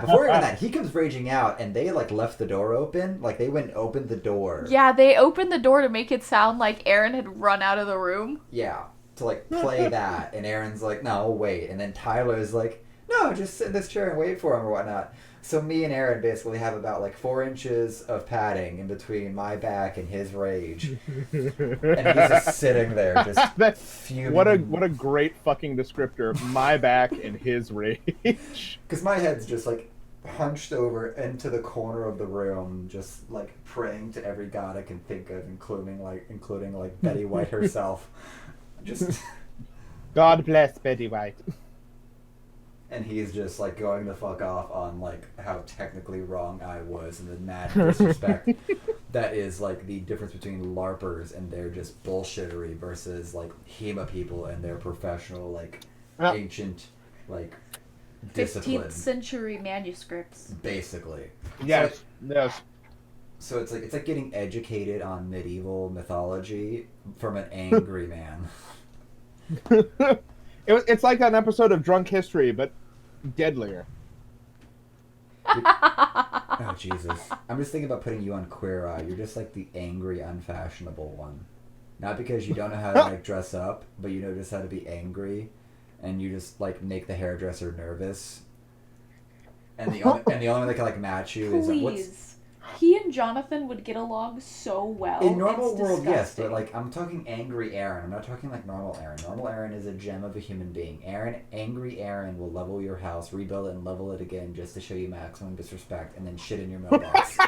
Before even that, he comes raging out, and they, like, left the door open. Like, they went and opened the door. Yeah, they opened the door to make it sound like Aaron had run out of the room. Yeah, to, like, play that. And Aaron's like, no, wait. And then Tyler's like, no, just sit in this chair and wait for him or whatnot. So me and Aaron basically have about, like, 4 inches of padding in between my back and his rage. And he's just sitting there, just fuming. What a great fucking descriptor. My back and his rage. Because my head's just, like, hunched over into the corner of the room, just, like, praying to every god I can think of, including Betty White herself. Just God bless Betty White. And he's just, like, going the fuck off on, like, how technically wrong I was and the mad disrespect that is, like, the difference between LARPers and their just bullshittery versus, like, HEMA people and their professional, like, ancient, like, discipline. 15th century manuscripts. Basically. Yes, yes. So it's like getting educated on medieval mythology from an angry man. It's like an episode of Drunk History, but deadlier. Oh, Jesus. I'm just thinking about putting you on Queer Eye. You're just like the angry, unfashionable one. Not because you don't know how to, like, dress up, but you know just how to be angry, and you just, like, make the hairdresser nervous. And the only one that can, like, match you is Please. He and Jonathan would get along so well. In normal world, yes, but, like, I'm talking angry Aaron. I'm not talking, like, normal Aaron. Normal Aaron is a gem of a human being. Angry Aaron will level your house, rebuild it, and level it again just to show you maximum disrespect, and then shit in your mailbox.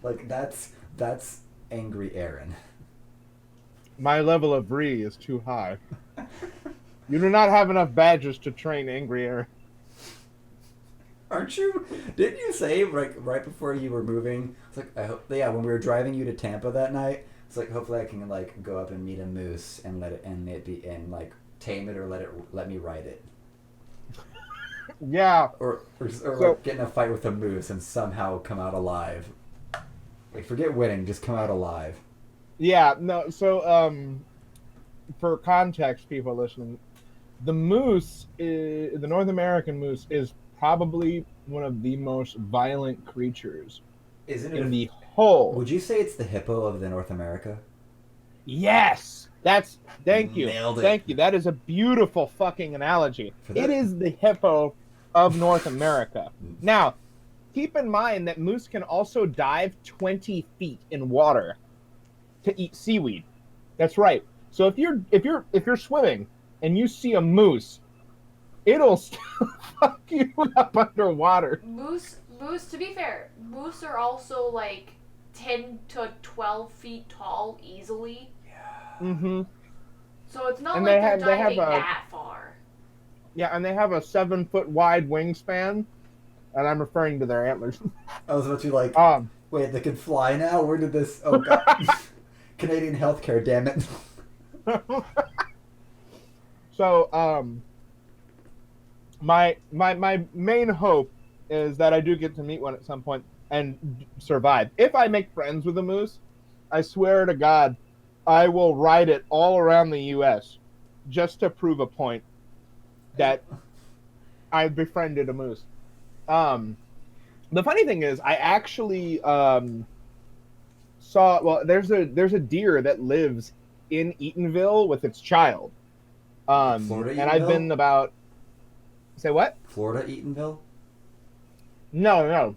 Like, that's angry Aaron. My level of Bree is too high. You do not have enough badges to train angry Aaron. Aren't you? Didn't you say, like, right before you were moving? It's like, when we were driving you to Tampa that night, it's like, hopefully I can, like, go up and meet a moose and like, tame it or let me ride it. Yeah. Or like, get in a fight with a moose and somehow come out alive. Like, forget winning, just come out alive. Yeah, no. So, for context, people listening, the the North American moose, is probably one of the most violent creatures Isn't it in a... the whole. Would you say it's the hippo of the North America? Yes, that's. Thank you, Nailed it. thank you. That is a beautiful fucking analogy. For that- It is the hippo of North America. Now, keep in mind that moose can also dive 20 feet in water to eat seaweed. That's right. So if you're swimming and you see a moose, it'll still fuck you up underwater. Moose, to be fair, moose are also like 10 to 12 feet tall easily. Mm-hmm. So it's not And like they they're have diving a that far. yeah, and they have a 7-foot wide wingspan, and I'm referring to their antlers. I was about to like, Um, wait, they can fly now? Where did this... Oh, God. Canadian healthcare, damn it. so my main hope is that I do get to meet one at some point and survive. If I make friends with a moose, I swear to God, I will ride it all around the U.S. just to prove a point that I befriended a moose. The funny thing is, I actually saw. Well, there's a deer that lives in Eatonville with its child. Florida And I've Eatonville? been about. Say what? Florida Eatonville? No,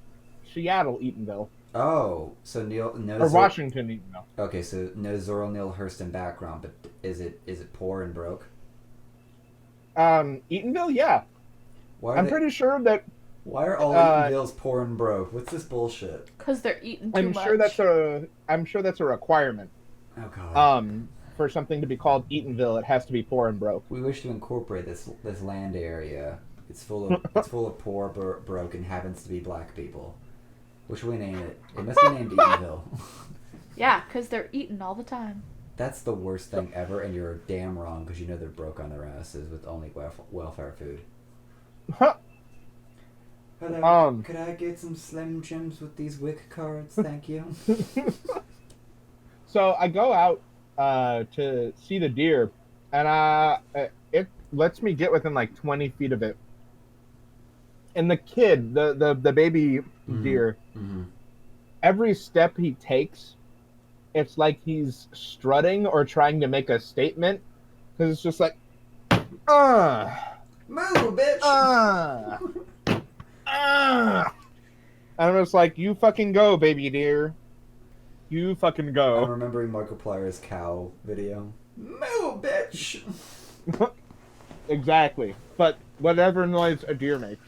Seattle Eatonville Oh, so Neil... No or Washington Eatonville. Okay, so no Zoro Neil Hurston background, but is it poor and broke? Eatonville, yeah. Why are I'm they- pretty sure that. Why are all Eatonvilles poor and broke? What's this bullshit? Because they're eating too I'm much. sure that's a requirement. Oh, God. For something to be called Eatonville, it has to be poor and broke. We wish to incorporate this land area. It's full of poor, broke, and happens to be black people. What should we name it? It must be named Eatonville. Yeah, because they're eating all the time. That's the worst thing ever, and you're damn wrong because you know they're broke on their asses with only welfare food. Hello, could I get some Slim Jims with these WIC cards? Thank you. So I go out to see the deer, and it lets me get within like 20 feet of it. And the kid, the baby deer, every step he takes, it's like he's strutting or trying to make a statement, because it's just like, Move, bitch! and I'm just like, you fucking go, baby deer. You fucking I'm go. remembering Markiplier's cow video. Move, bitch! Exactly. But whatever noise a deer makes.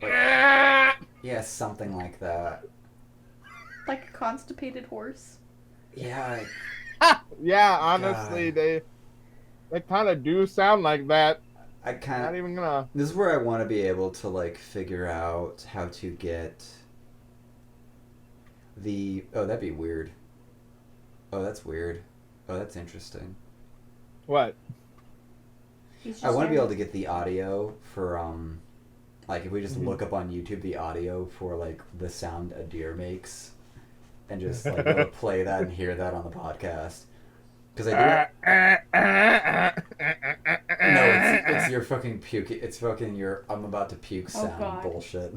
Yeah, something like that. Like a constipated horse. Yeah, Yeah, honestly, they kind of do sound like that. I kind Not of... even gonna. This is where I want to be able to, like, figure out how to get the... Oh, that'd be weird. Oh, that's weird. Oh, that's interesting. What? I want to be able to get the audio for, like, if we just Mhm. look up on YouTube the audio for, like, the sound a deer makes, and just, like, be able to play that and hear that on the podcast. Because I do... No, it's your fucking puke. It's fucking your I'm about to puke sound God. bullshit.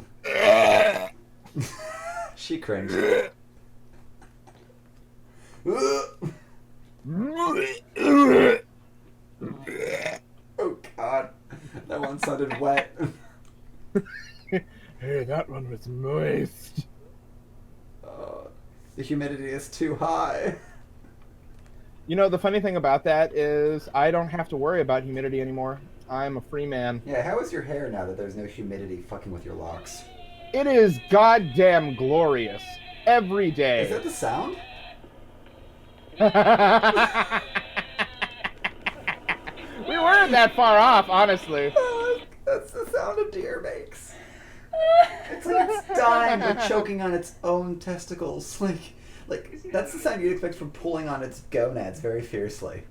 She cringed. Oh, God. That one sounded wet. Hey, that one was moist. The humidity is too high. You know, the funny thing about that is I don't have to worry about humidity anymore. I'm a free man. Yeah, how is your hair now that there's no humidity fucking with your locks? It is goddamn glorious every day. Is that the sound? We weren't that far off, honestly. That's the sound a deer makes. It's like it's dying or choking on its own testicles. Like that's the sound you'd expect from pulling on its gonads very fiercely.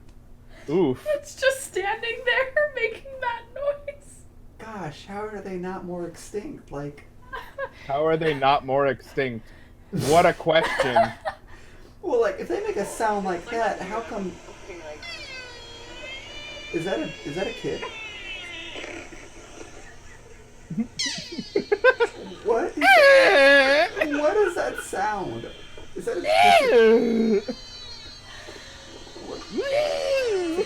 Oof. It's just standing there making that noise. Gosh, how are they not more extinct? Like, How are they not more extinct? What a question. Well, like, if they make a sound like that, how come... Is that a kid? What is that? What is that sound? Is that a...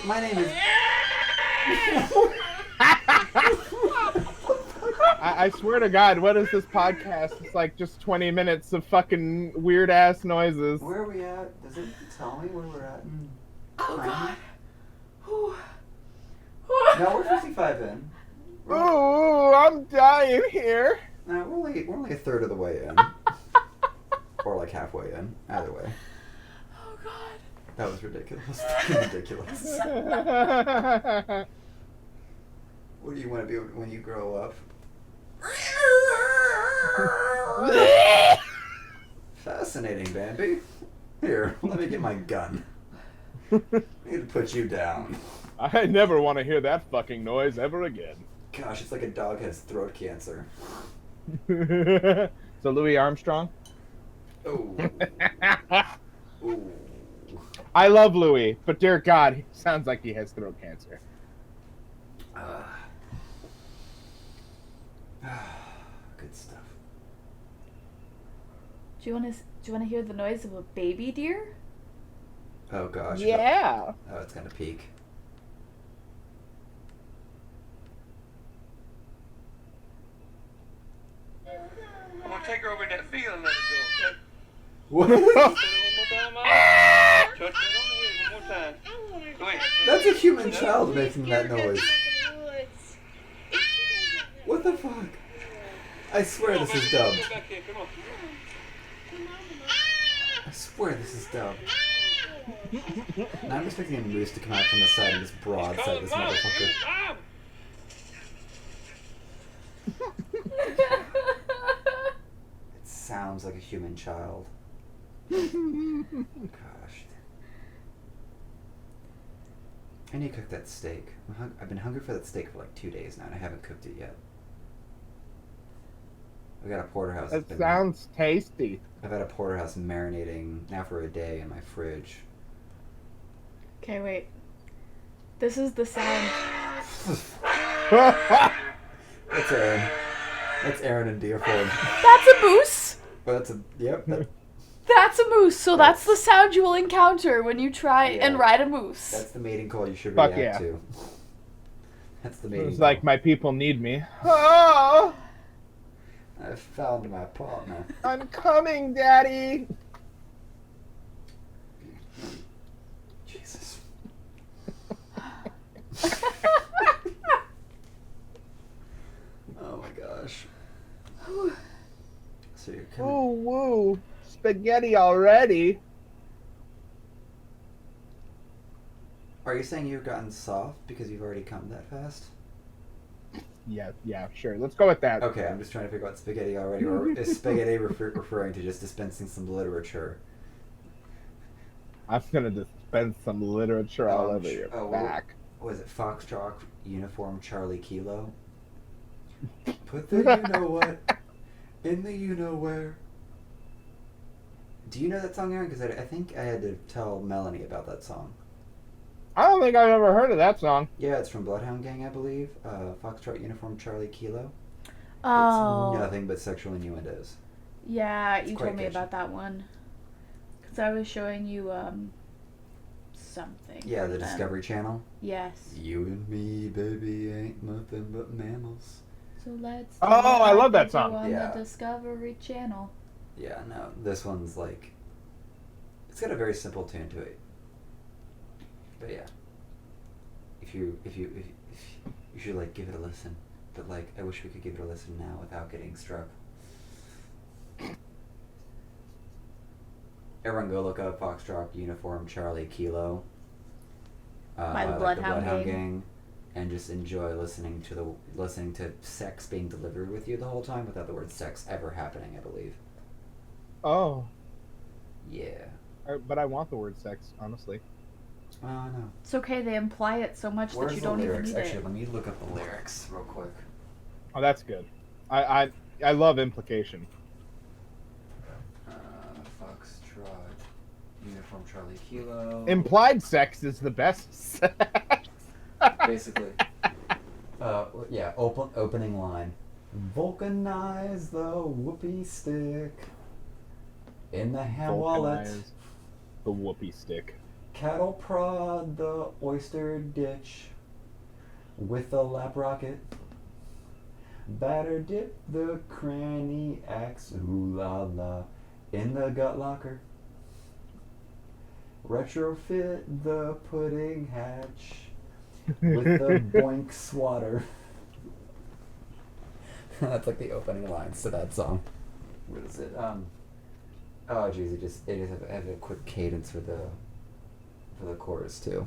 My name is... I swear to God, what is this podcast? It's like just 20 minutes of fucking weird ass noises. Where are we at? Does it tell me where we're at? Oh God. No, we're 55 in. Ooh, I'm dying here. No, we're only a third of the way in. Or like halfway in. Either way. Oh God. That was ridiculous. Fucking ridiculous. What do you want to be when you grow up? Fascinating, Bambi. Here, let me get my gun. I need to put you down. I never want to hear that fucking noise ever again. Gosh, it's like a dog has throat cancer. So Louis Armstrong? Oh. Ooh. I love Louis, but dear God, he sounds like he has throat cancer. Good stuff. Do you want to hear the noise of a baby deer? Oh gosh. Yeah. Oh, it's gonna peak. I'm gonna take her over in that field and let her go, okay? What? Say that one more time, Mom. Touch that on the head one more time. Go ahead. That's a human child making that noise. What the fuck? I swear this is dubbed. Go back here, come on. I swear this is dubbed. Now I'm expecting a moose to come out from the side and just broadside this motherfucker. Mom! It sounds like a human child. Gosh. I need to cook that steak. I've been hungry for that steak for like 2 days now and I haven't cooked it yet. We got a porterhouse. That sounds tasty. I've had a porterhouse marinating now for a day in my fridge. Okay, wait. This is the sound. That's Aaron. That's Aaron and Deerfold. That's a moose. But that's a yep. That's a moose. So that's the sound you will encounter when you try and ride a moose. That's the mating call you should Fuck react yeah. to. That's the mating It's call. like my people need me. Oh, I found my partner. I'm coming, Daddy. Jesus. Oh my gosh. So you're coming. Ooh, woo. Spaghetti already. Are you saying you've gotten soft because you've already come that fast? Yeah, sure. Let's go with that. Okay, I'm just trying to figure out spaghetti already, or is spaghetti referring to just dispensing some literature? I'm gonna dispense some literature all over your what back. was it? Foxtrot Uniform Charlie Kilo? Put the you know what in the you know where. Do you know that song, Aaron? Because I think I had to tell Melanie about that song. I don't think I've ever heard of that song. Yeah, it's from Bloodhound Gang, I believe. Foxtrot Uniform Charlie Kilo. Oh. It's nothing but sexual innuendos. Yeah, It's you quite told me catchy. about that one. Because I was showing you something. Yeah, from the them. Discovery Channel. Yes. You and me, baby, ain't nothing but mammals. So let's. Oh, I love that go song. On Yeah. the Discovery Channel. Yeah, no, this one's like, it's got a very simple tune to it. But yeah, if you should like give it a listen. But like, I wish we could give it a listen now without getting struck. Everyone go look up Foxtrot Uniform Charlie Kilo. By the like Bloodhound Gang. Gang, and just enjoy listening to sex being delivered with you the whole time without the word sex ever happening. I believe. Oh, Yeah. but I want the word sex, honestly. Oh no. It's okay, they imply it so much Where's that you the don't even lyrics? need Actually, it. let me look up the lyrics real quick. Oh, that's good. I I love implication. Foxtrot, Uniform Charlie Kilo. Implied sex is the best sex. Basically. Yeah, opening line. Vulcanize the whoopee stick in the hand wallet. Vulcanize the whoopee stick. Cattle prod the oyster ditch with the lap rocket. Batter dip the cranny axe, ooh la la, in the gut locker. Retrofit the pudding hatch with the boink swatter. That's like the opening lines to that song. What is it? Oh geez, it just have a quick cadence for the chorus too.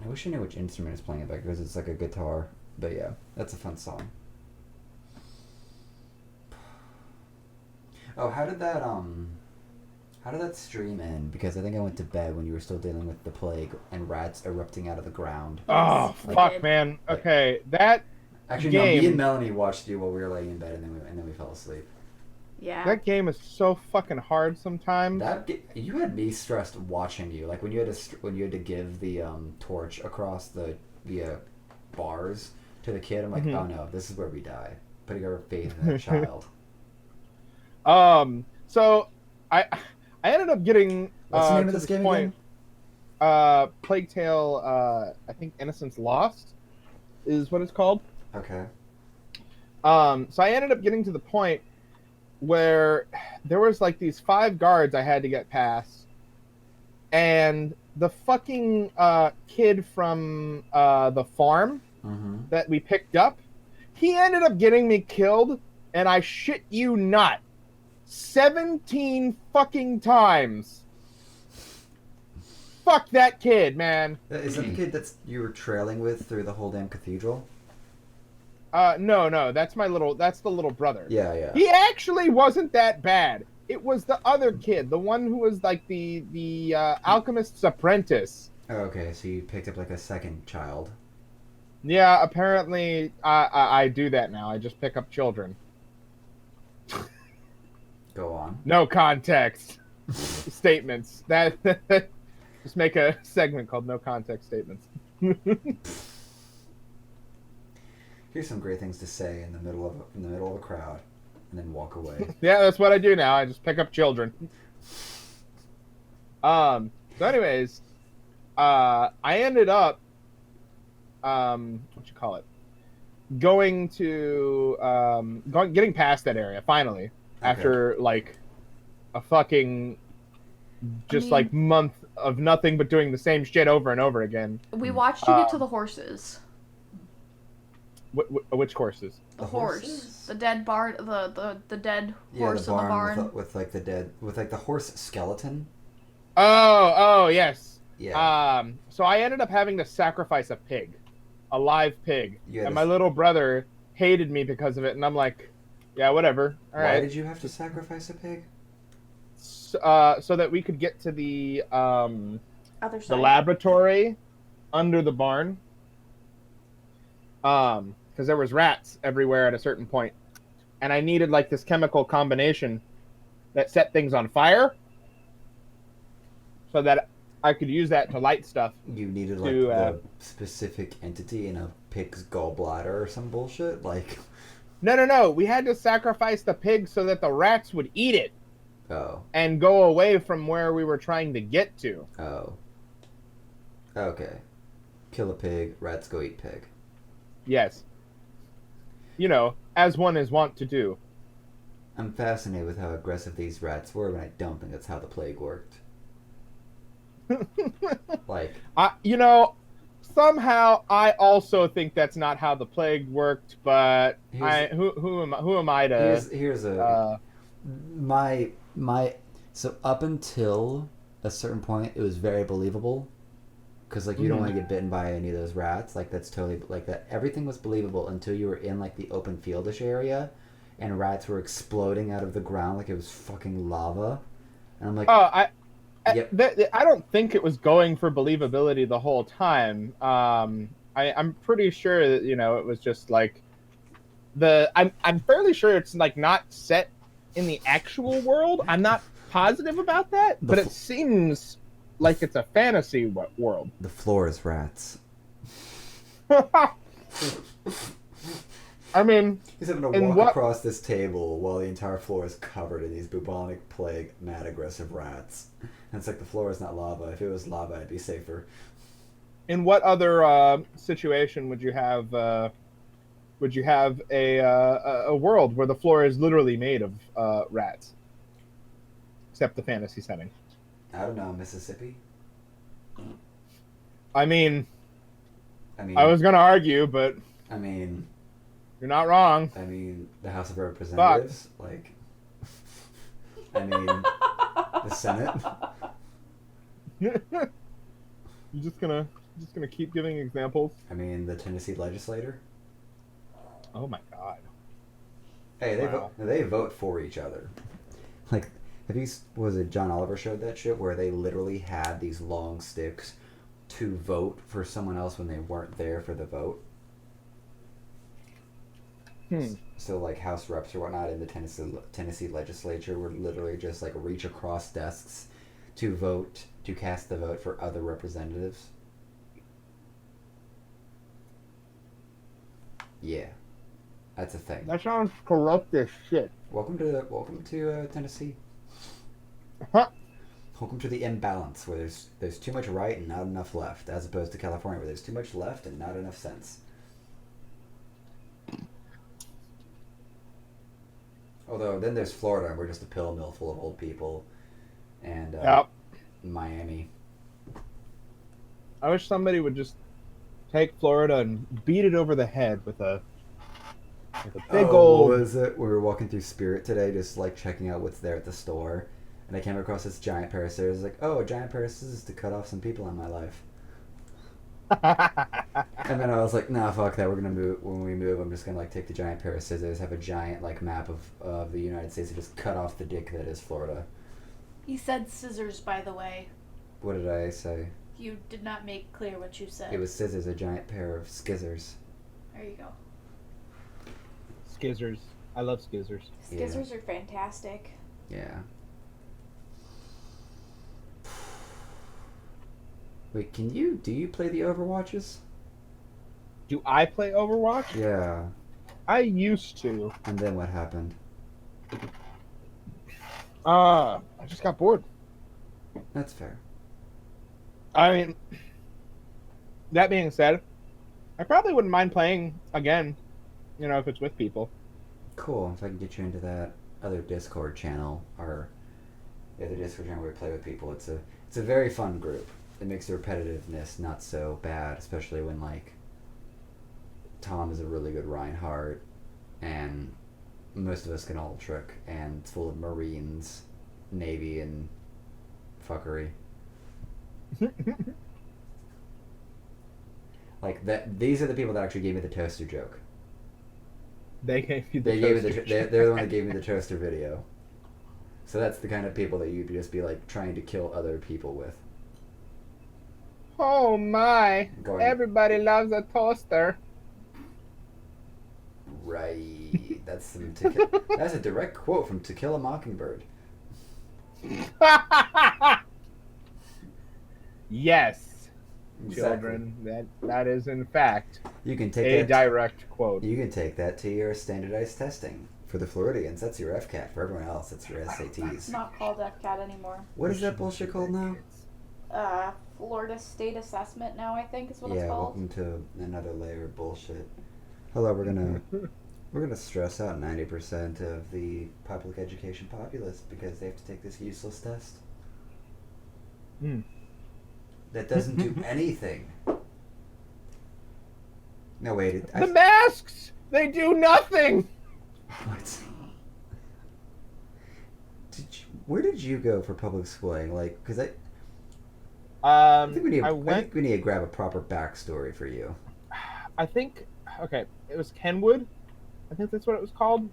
I wish I knew which instrument is playing it back because it's like a guitar. But yeah, that's a fun song. Oh, how did that stream end? Because I think I went to bed when you were still dealing with the plague and rats erupting out of the ground. Oh fuck, man. Okay, that actually game, no, me and Melanie watched you while we were laying in bed, and then we fell asleep. Yeah. That game is so fucking hard sometimes. You had me stressed watching you, like when you had to give the torch across the bars to the kid. I'm like, oh no, this is where we die. Putting our faith in that child. So I ended up getting what's the name of this game again? Plague Tale. I think Innocence Lost is what it's called. Okay. So I ended up getting to the point where there was like these 5 guards I had to get past, and the fucking kid from the farm that we picked up, he ended up getting me killed, and I shit you not, 17 fucking times. Fuck that kid, man. Is that the kid you were trailing with through the whole damn cathedral? No, that's the little brother. Yeah. He actually wasn't that bad. It was the other kid, the one who was like the alchemist's apprentice. Oh, okay, so you picked up like a second child. Yeah, apparently I do that now. I just pick up children. Go on. No context statements. That just make a segment called No Context Statements. Here's some great things to say in the middle of a crowd, and then walk away. Yeah, that's what I do now. I just pick up children. So anyways, I ended up going to getting past that area finally after like a fucking like month of nothing but doing the same shit over and over again. We watched you get to the horses. Which horses? The horse, the dead barn, the dead horse in the barn with the horse skeleton. Oh yes. Yeah. So I ended up having to sacrifice a live pig, and my little brother hated me because of it, and I'm like, yeah, whatever. All right. Why did you have to sacrifice a pig? So that we could get to the other side, the laboratory under the barn. Because there was rats everywhere at a certain point, and I needed like this chemical combination that set things on fire, so that I could use that to light stuff. You needed like the specific entity in a pig's gallbladder or some bullshit, like. No. We had to sacrifice the pig so that the rats would eat it. Oh. And go away from where we were trying to get to. Oh. Okay. Kill a pig, rats go eat pig. Yes. You know, as one is wont to do. I'm fascinated with how aggressive these rats were, but I don't think that's how the plague worked. Like, somehow I also think that's not how the plague worked, but who am I to? Here's so up until a certain point, it was very believable. Because, like, you don't want to get bitten by any of those rats. Like, that's totally... Like, that everything was believable until you were in, like, the open fieldish area. And rats were exploding out of the ground like it was fucking lava. And I'm like... I don't think it was going for believability the whole time. I'm pretty sure that, it was just, like... I'm fairly sure it's like not set in the actual world. I'm not positive about that, but it seems like it's a fantasy world. The floor is rats. I mean, He's having to walk across this table while the entire floor is covered in these bubonic plague, mad aggressive rats. And it's like the floor is not lava. If it was lava, I'd be safer. in what other situation would you have a world where the floor is literally made of rats, except the fantasy setting? I don't know, Mississippi? I mean, I was gonna argue, but I mean, you're not wrong. I mean, the House of Representatives, like, I mean, the Senate. You're just gonna keep giving examples. I mean, the Tennessee legislature. Oh my god. Hey, they vote for each other. Like, was it John Oliver showed that shit where they literally had these long sticks to vote for someone else when they weren't there for the vote? So like House reps or whatnot in the Tennessee legislature would literally just like reach across desks to cast the vote for other representatives. Yeah, that's a thing. That sounds corrupt as shit. Welcome to Tennessee. Huh? Welcome to the imbalance where there's too much right and not enough left, as opposed to California where there's too much left and not enough sense. Although then there's Florida, and we're just a pill mill full of old people, and Miami. I wish somebody would just take Florida and beat it over the head with a big old. What was it? We were walking through Spirit today, just like checking out what's there at the store, and I came across this giant pair of scissors. Like, oh, a giant pair of scissors to cut off some people in my life. And then I was like, nah, fuck that. We're gonna move. When we move, I'm just gonna like take the giant pair of scissors, have a giant like map of the United States, and just cut off the dick that is Florida. He said scissors, by the way. What did I say? You did not make clear what you said. It was scissors, a giant pair of skizzers. There you go. Skizzers. I love skizzers. Skizzers are fantastic. Yeah. Wait, do you play the Overwatches? Do I play Overwatch? Yeah. I used to. And then what happened? I just got bored. That's fair. I mean, that being said, I probably wouldn't mind playing again, if it's with people. Cool. If I can get you into that other Discord channel, or the other Discord channel where we play with people, it's a very fun group. It makes the repetitiveness not so bad, especially when like Tom is a really good Reinhardt, and most of us can all trick, and it's full of Marines, Navy, and fuckery. Like that. These are the people that actually gave me the toaster joke. They gave you the They're the one that gave me the toaster video. So that's the kind of people that you'd just be like trying to kill other people with. Oh my! Everybody loves a toaster. Right. That's that's a direct quote from To Kill a Mockingbird. Yes, Exactly. children. That is in fact You can take a direct quote. You can take that to your standardized testing. For the Floridians, that's your FCAT. For everyone else, that's your SATs. It's not called FCAT anymore. What is that bullshit called now? Florida State Assessment now, I think is what it's Yeah, called. welcome to another layer of bullshit. Hello, we're gonna stress out 90% of the public education populace because they have to take this useless test. That doesn't do anything. No, wait. The masks! They do nothing! What? Where did you go for public schooling? Like, because I think we need to grab a proper backstory for you. Okay, it was Kenwood. I think that's what it was called.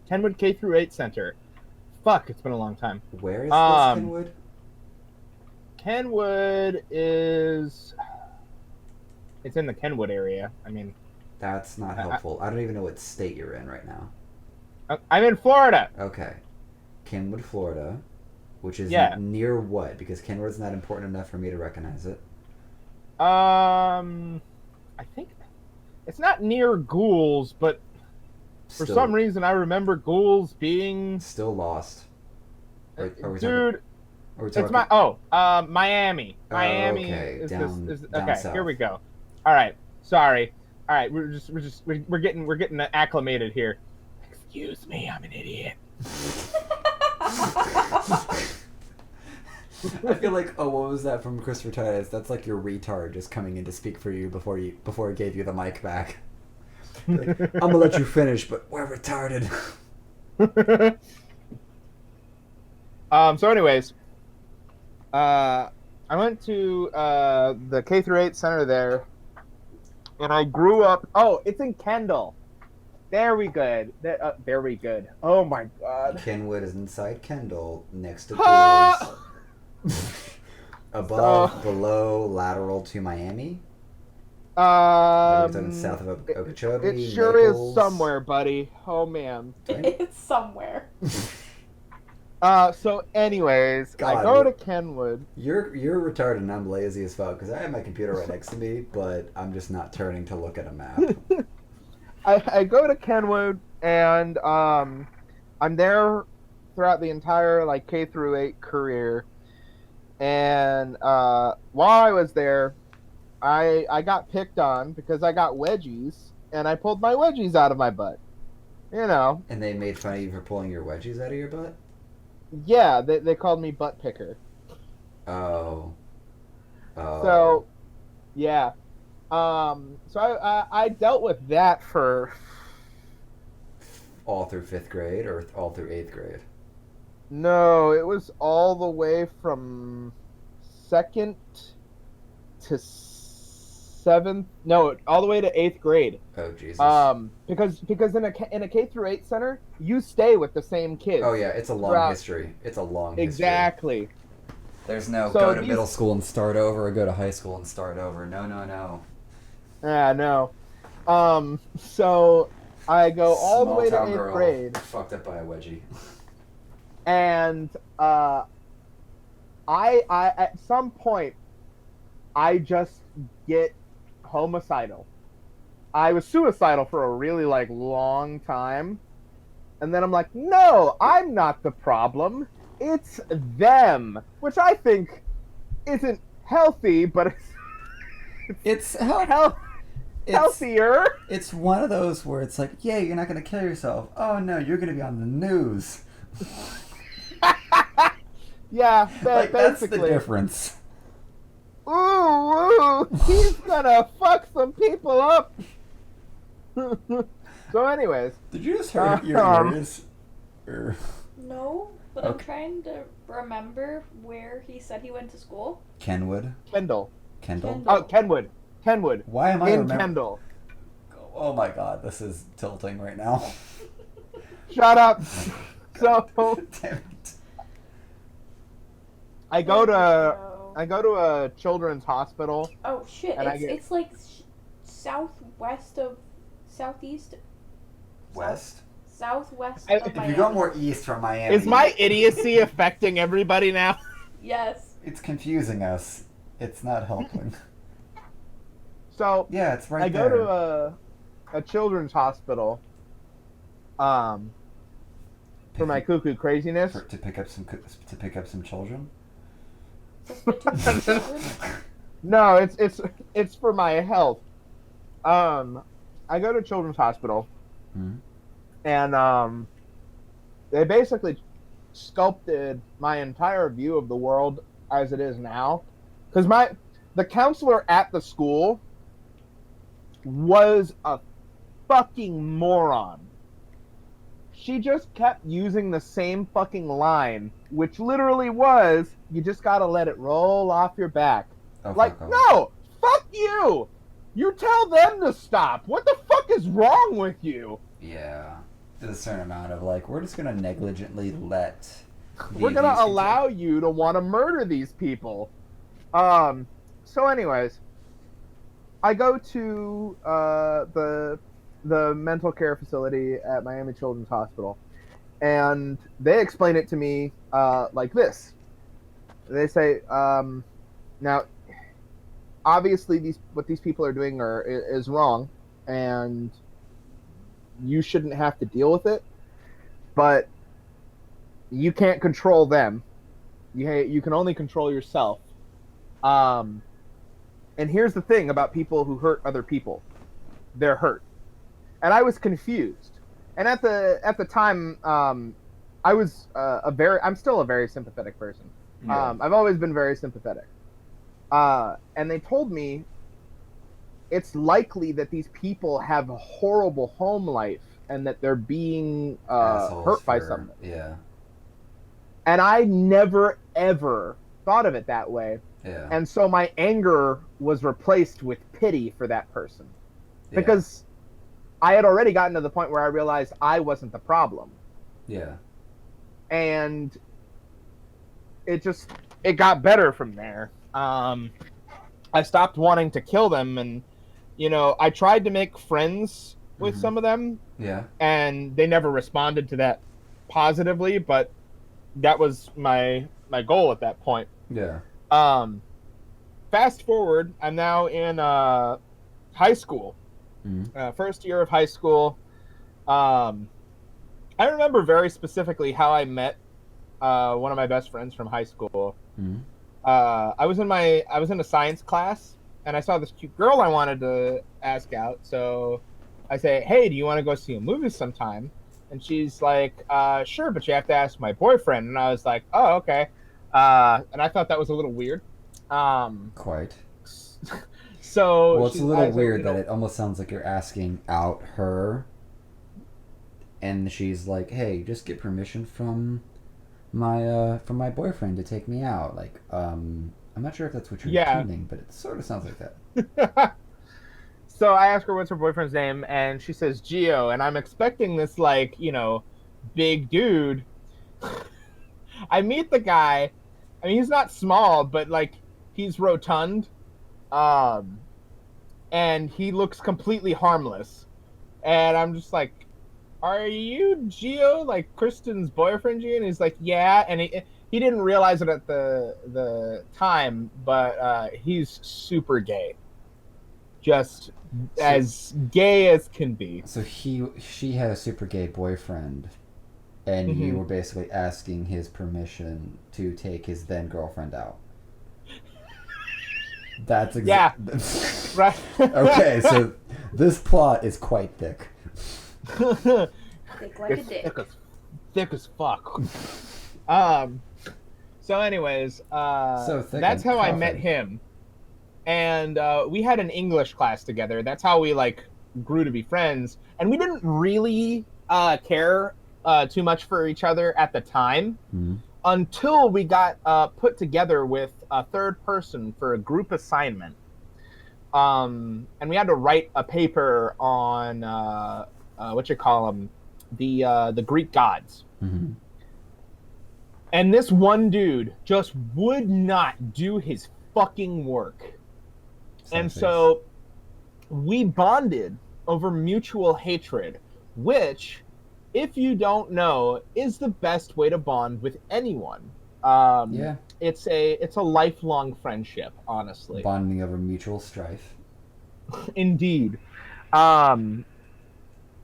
Kenwood K-8 Center. Fuck, it's been a long time. Where is this Kenwood? Kenwood is... It's in the Kenwood area. I mean... That's not helpful. I don't even know what state you're in right now. I'm in Florida. Okay. Kenwood, Florida, which is Yeah. near what? Because Kenwood's not important enough for me to recognize it. I think it's not near Ghouls, but for some reason I remember Ghouls being still lost. Are we dude. talking, It's Miami. Miami okay. is Down okay. south. Here we go. All right. Sorry. All right. We're getting acclimated here. Excuse me, I'm an idiot. I feel like, what was that from Christopher Titus? That's like your retard just coming in to speak for you before it gave you the mic back. Like, I'm gonna let you finish, but we're retarded. So anyways, I went to the K through 8 center there, and I grew up. Oh, it's in Kendall. There we good. There we good. Oh my god. Kenwood is inside Kendall, next to Ghouls. Above, below, lateral to Miami. South of Okeechobee. It sure Naples. is somewhere, buddy. Oh man. It's somewhere. So anyways, God, I go to Kenwood. You're retarded and I'm lazy as fuck because I have my computer right next to me, but I'm just not turning to look at a map. I go to Kenwood and I'm there throughout the entire like K through 8 career. And while I was there, I got picked on because I got wedgies and I pulled my wedgies out of my butt. You know. And they made fun of you for pulling your wedgies out of your butt? Yeah, they called me butt picker. Oh. So, yeah. So I dealt with that for all through 5th grade or all through 8th grade? No, it was all the way from 2nd to 7th. No, all the way to 8th grade. Oh Jesus. Because in a K through 8 center, you stay with the same kids. Oh yeah, it's a long history. It's a long history. Exactly. There's no go to middle school and start over, or go to high school and start over. No. Yeah, no. So I go all the way to 8th grade. Fucked up by a wedgie. And I at some point I just get homicidal. I was suicidal for a really like long time. And then I'm like, no, I'm not the problem. It's them. Which I think isn't healthy, but it's healthier. It's one of those where it's like, yeah, you're not going to kill yourself. Oh no, you're going to be on the news. Yeah, that's the difference. Ooh, he's gonna fuck some people up. So anyways. Did you just hurt your ears? No, but I'm trying to remember where he said he went to school. Kenwood? Kendall. Oh, Kenwood. Why am I in Kendall? Oh my god, this is tilting right now. Shut up. So damn it. I go to a children's hospital. Oh shit! It's like southwest of southeast. West. Southwest of Miami. If you go more east from Miami. Is my idiocy affecting everybody now? Yes. It's confusing us. It's not helping. So yeah, it's right there. I go to a children's hospital. For my cuckoo craziness. To pick up some children. No, it's for my health. I go to children's hospital, and they basically sculpted my entire view of the world as it is now, because the counselor at the school was a fucking moron. She just kept using the same fucking line, which literally was, you just gotta let it roll off your back. No! Fuck you! You tell them to stop! What the fuck is wrong with you? Yeah. There's a certain amount of, like, we're just gonna negligently let... We're gonna allow you to want to murder these people. So anyways, I go to the mental care facility at Miami Children's Hospital, and they explain it to me like this. They say, now, obviously, what these people are doing is wrong, and you shouldn't have to deal with it. But you can't control them. You can only control yourself. And here's the thing about people who hurt other people: they're hurt. And I was confused. And at the time, I was I'm still a very sympathetic person. Yeah. I've always been very sympathetic. And they told me it's likely that these people have a horrible home life and that they're being hurt by someone. Yeah. And I never ever thought of it that way. Yeah. And so my anger was replaced with pity for that person. Yeah. Because I had already gotten to the point where I realized I wasn't the problem. Yeah. And it got better from there. I stopped wanting to kill them, and I tried to make friends with some of them. Yeah. And they never responded to that positively, but that was my goal at that point. Yeah. Fast forward, I'm now in high school. First year of high school. I remember very specifically how I met one of my best friends from high school. I was in a science class, and I saw this cute girl I wanted to ask out. So I say, "Hey, do you want to go see a movie sometime?" And she's like, "Sure, but you have to ask my boyfriend." And I was like, "Oh, okay." And I thought that was a little weird. Quite. So well, it's a little weird that it almost sounds like you're asking out her, and she's like, "Hey, just get permission from my boyfriend to take me out." Like, I'm not sure if that's what you're intending, but it sort of sounds like that. So I ask her what's her boyfriend's name, and she says Gio, and I'm expecting this big dude. I meet the guy. I mean, he's not small, but he's rotund. And he looks completely harmless. And I'm just like, "Are you Gio, like Kristen's boyfriend, Gio?" And he's like, "Yeah." And he didn't realize it at the time, but he's super gay. Just as gay as can be. So she had a super gay boyfriend, and you were basically asking his permission to take his then girlfriend out. That's exactly. Yeah. Right. Okay, so this plot is quite thick. Thick like a dick. Thick as fuck. So anyways, that's how I met him. And we had an English class together. That's how we grew to be friends. And we didn't really care too much for each other at the time. Until we got put together with a third person for a group assignment. And we had to write a paper on, the Greek gods. And this one dude just would not do his fucking work. And so we bonded over mutual hatred, which, if you don't know, is the best way to bond with anyone. Yeah. It's a lifelong friendship, honestly. Bonding over mutual strife. Indeed. And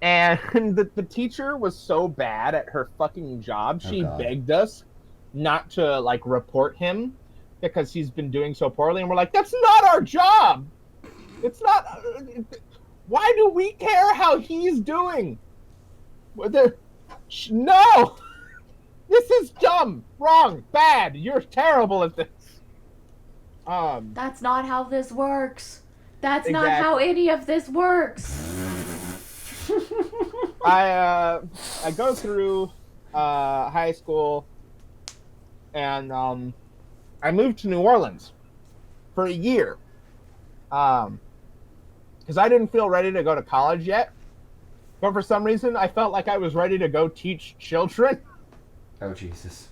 the teacher was so bad at her fucking job, she begged us not to report him because he's been doing so poorly, and we're like, "That's not our job. It's not. Why do we care how he's doing? No, this is dumb, wrong, bad. You're terrible at this." That's not how this works. That's not how any of this works. I go through high school, and I moved to New Orleans for a year, because I didn't feel ready to go to college yet. But for some reason, I felt like I was ready to go teach children. Oh, Jesus.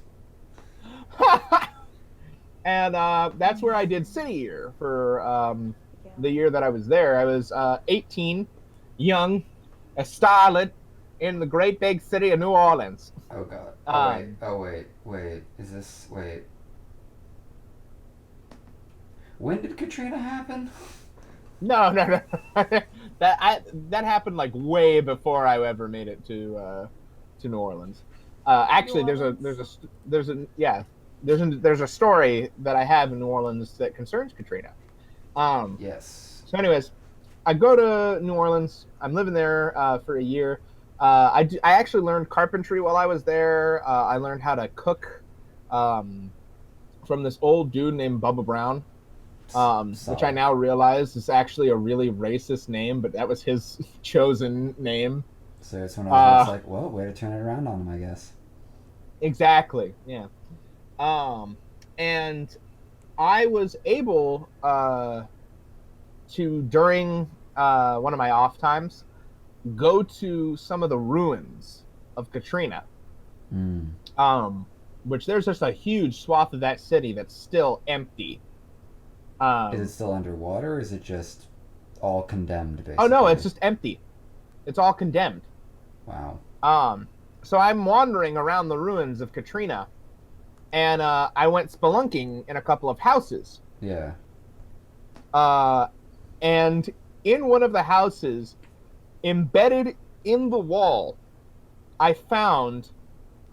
And that's where I did City Year for the year that I was there. I was 18, young, a starlet in the great big city of New Orleans. Oh god. Um, Wait. Is this wait? When did Katrina happen? No. that happened like way before I ever made it to New Orleans. Actually, New Orleans? there's a story that I have in New Orleans that concerns Katrina. Yes. So, anyways, I go to New Orleans. I'm living there for a year. I actually learned carpentry while I was there. I learned how to cook from this old dude named Bubba Brown, which I Solid. now realize is actually a really racist name, but that was his chosen name. So it's one of those where it's Uh, like, well, way to turn it around on him, I guess. exactly. Yeah. And I was able to during one of my off times go to some of the ruins of Katrina. Mm. Which there's just a huge swath of that city that's still empty. Is it still underwater, or is it just all condemned, basically? Oh no, it's just empty. It's all condemned. Wow. So I'm wandering around the ruins of Katrina, and I went spelunking in a couple of houses. Yeah. And in one of the houses, embedded in the wall, I found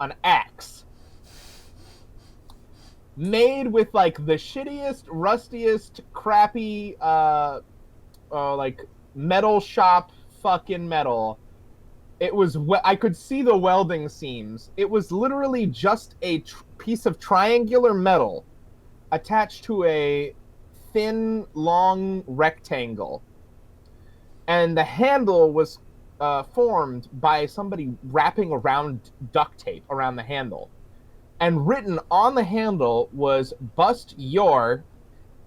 an axe made with like the shittiest, rustiest, crappy, like metal shop fucking metal. It was I could see the welding seams. It was literally just a piece of triangular metal attached to a thin, long rectangle, and the handle was formed by somebody wrapping around duct tape around the handle. And written on the handle was "Bust Your,"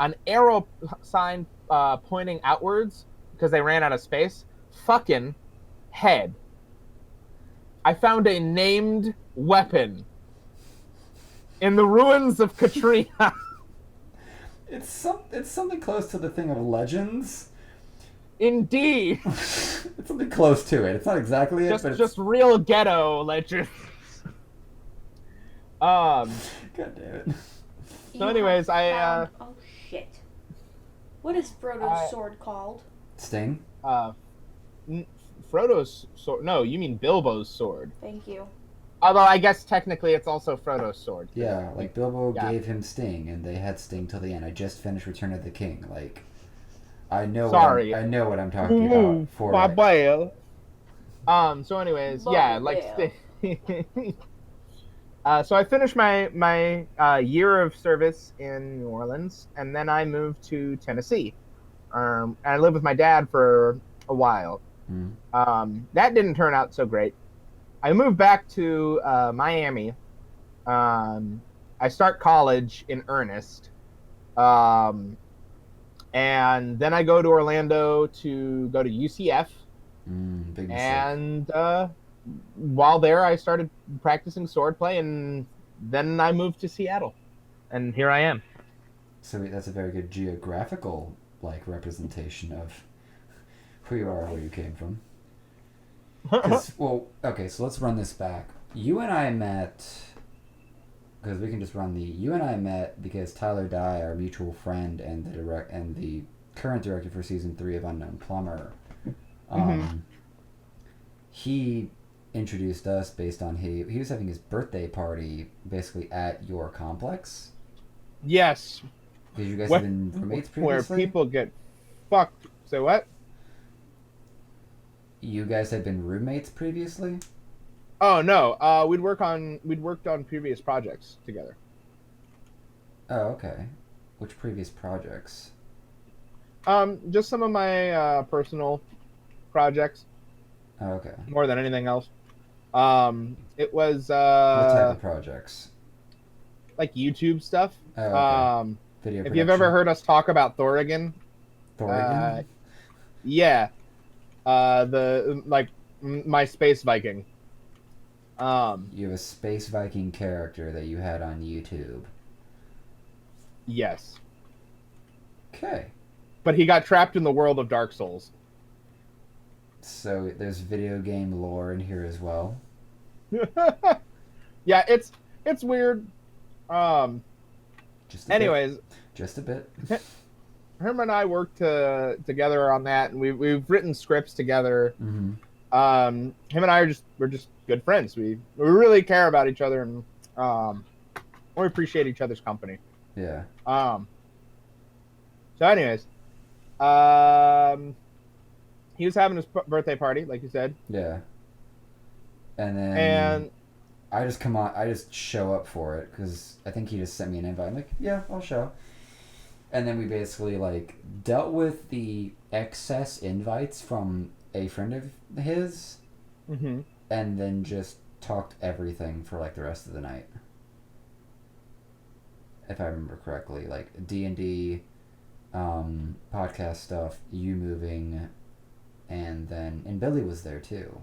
an arrow sign pointing outwards because they ran out of space. Fucking head. I found a named weapon in the ruins of Katrina. It's something close to the thing of legends. Indeed. It's something close to it. It's not exactly it, but it's Just real ghetto legends. God damn it. So anyways, Oh shit. What is Frodo's sword called? Sting? Frodo's sword. No, you mean Bilbo's sword. Thank you. Although I guess technically it's also Frodo's sword. Yeah, like Bilbo gave him Sting, and they had Sting till the end. I just finished Return of the King. Like, I know. Sorry. I know what I'm talking about. For my it. boy. So anyways, yeah, like. So I finished my year of service in New Orleans, and then I moved to Tennessee. And I lived with my dad for a while. That didn't turn out so great. I moved back to Miami. I start college in earnest. And then I go to Orlando to go to UCF. Big mistake. And while there, I started practicing swordplay, and then I moved to Seattle. And here I am. So that's a very good geographical representation of who you are and where you came from. Well, okay, so let's run this back. You and I met because we can just run the. You and I met because Tyler Dye, our mutual friend, and the current director for season 3 of Unknown Plumber, he introduced us based on he was having his birthday party basically at your complex. Yes. Because you guys have been roommates previously. Where people get fucked. Say what? You guys had been roommates previously? Oh no, we'd worked on previous projects together. Oh, okay. Which previous projects? Just some of my personal projects. Oh, okay. More than anything else. It was what type of projects? Like YouTube stuff. Oh, okay. Video if production. you've ever heard us talk about Thorigan. Thorigan? Yeah. My space Viking. You have a space Viking character that you had on YouTube. Yes. Okay. but he got trapped in the world of Dark Souls. So there's video game lore in here as well. Yeah, it's weird. Anyways, just a bit. Him and I worked together on that, and we've written scripts together. Mm-hmm. Him and I we're just good friends. We really care about each other, and we appreciate each other's company. Yeah. So, anyways, he was having his birthday party, like you said. Yeah. And I just show up for it because I think he just sent me an invite. I'm like, yeah, I'll show. And then we basically like dealt with the excess invites from a friend of his, mm-hmm. and then just talked everything for like the rest of the night. If I remember correctly, like D&D, podcast stuff, you moving, and Billy was there too,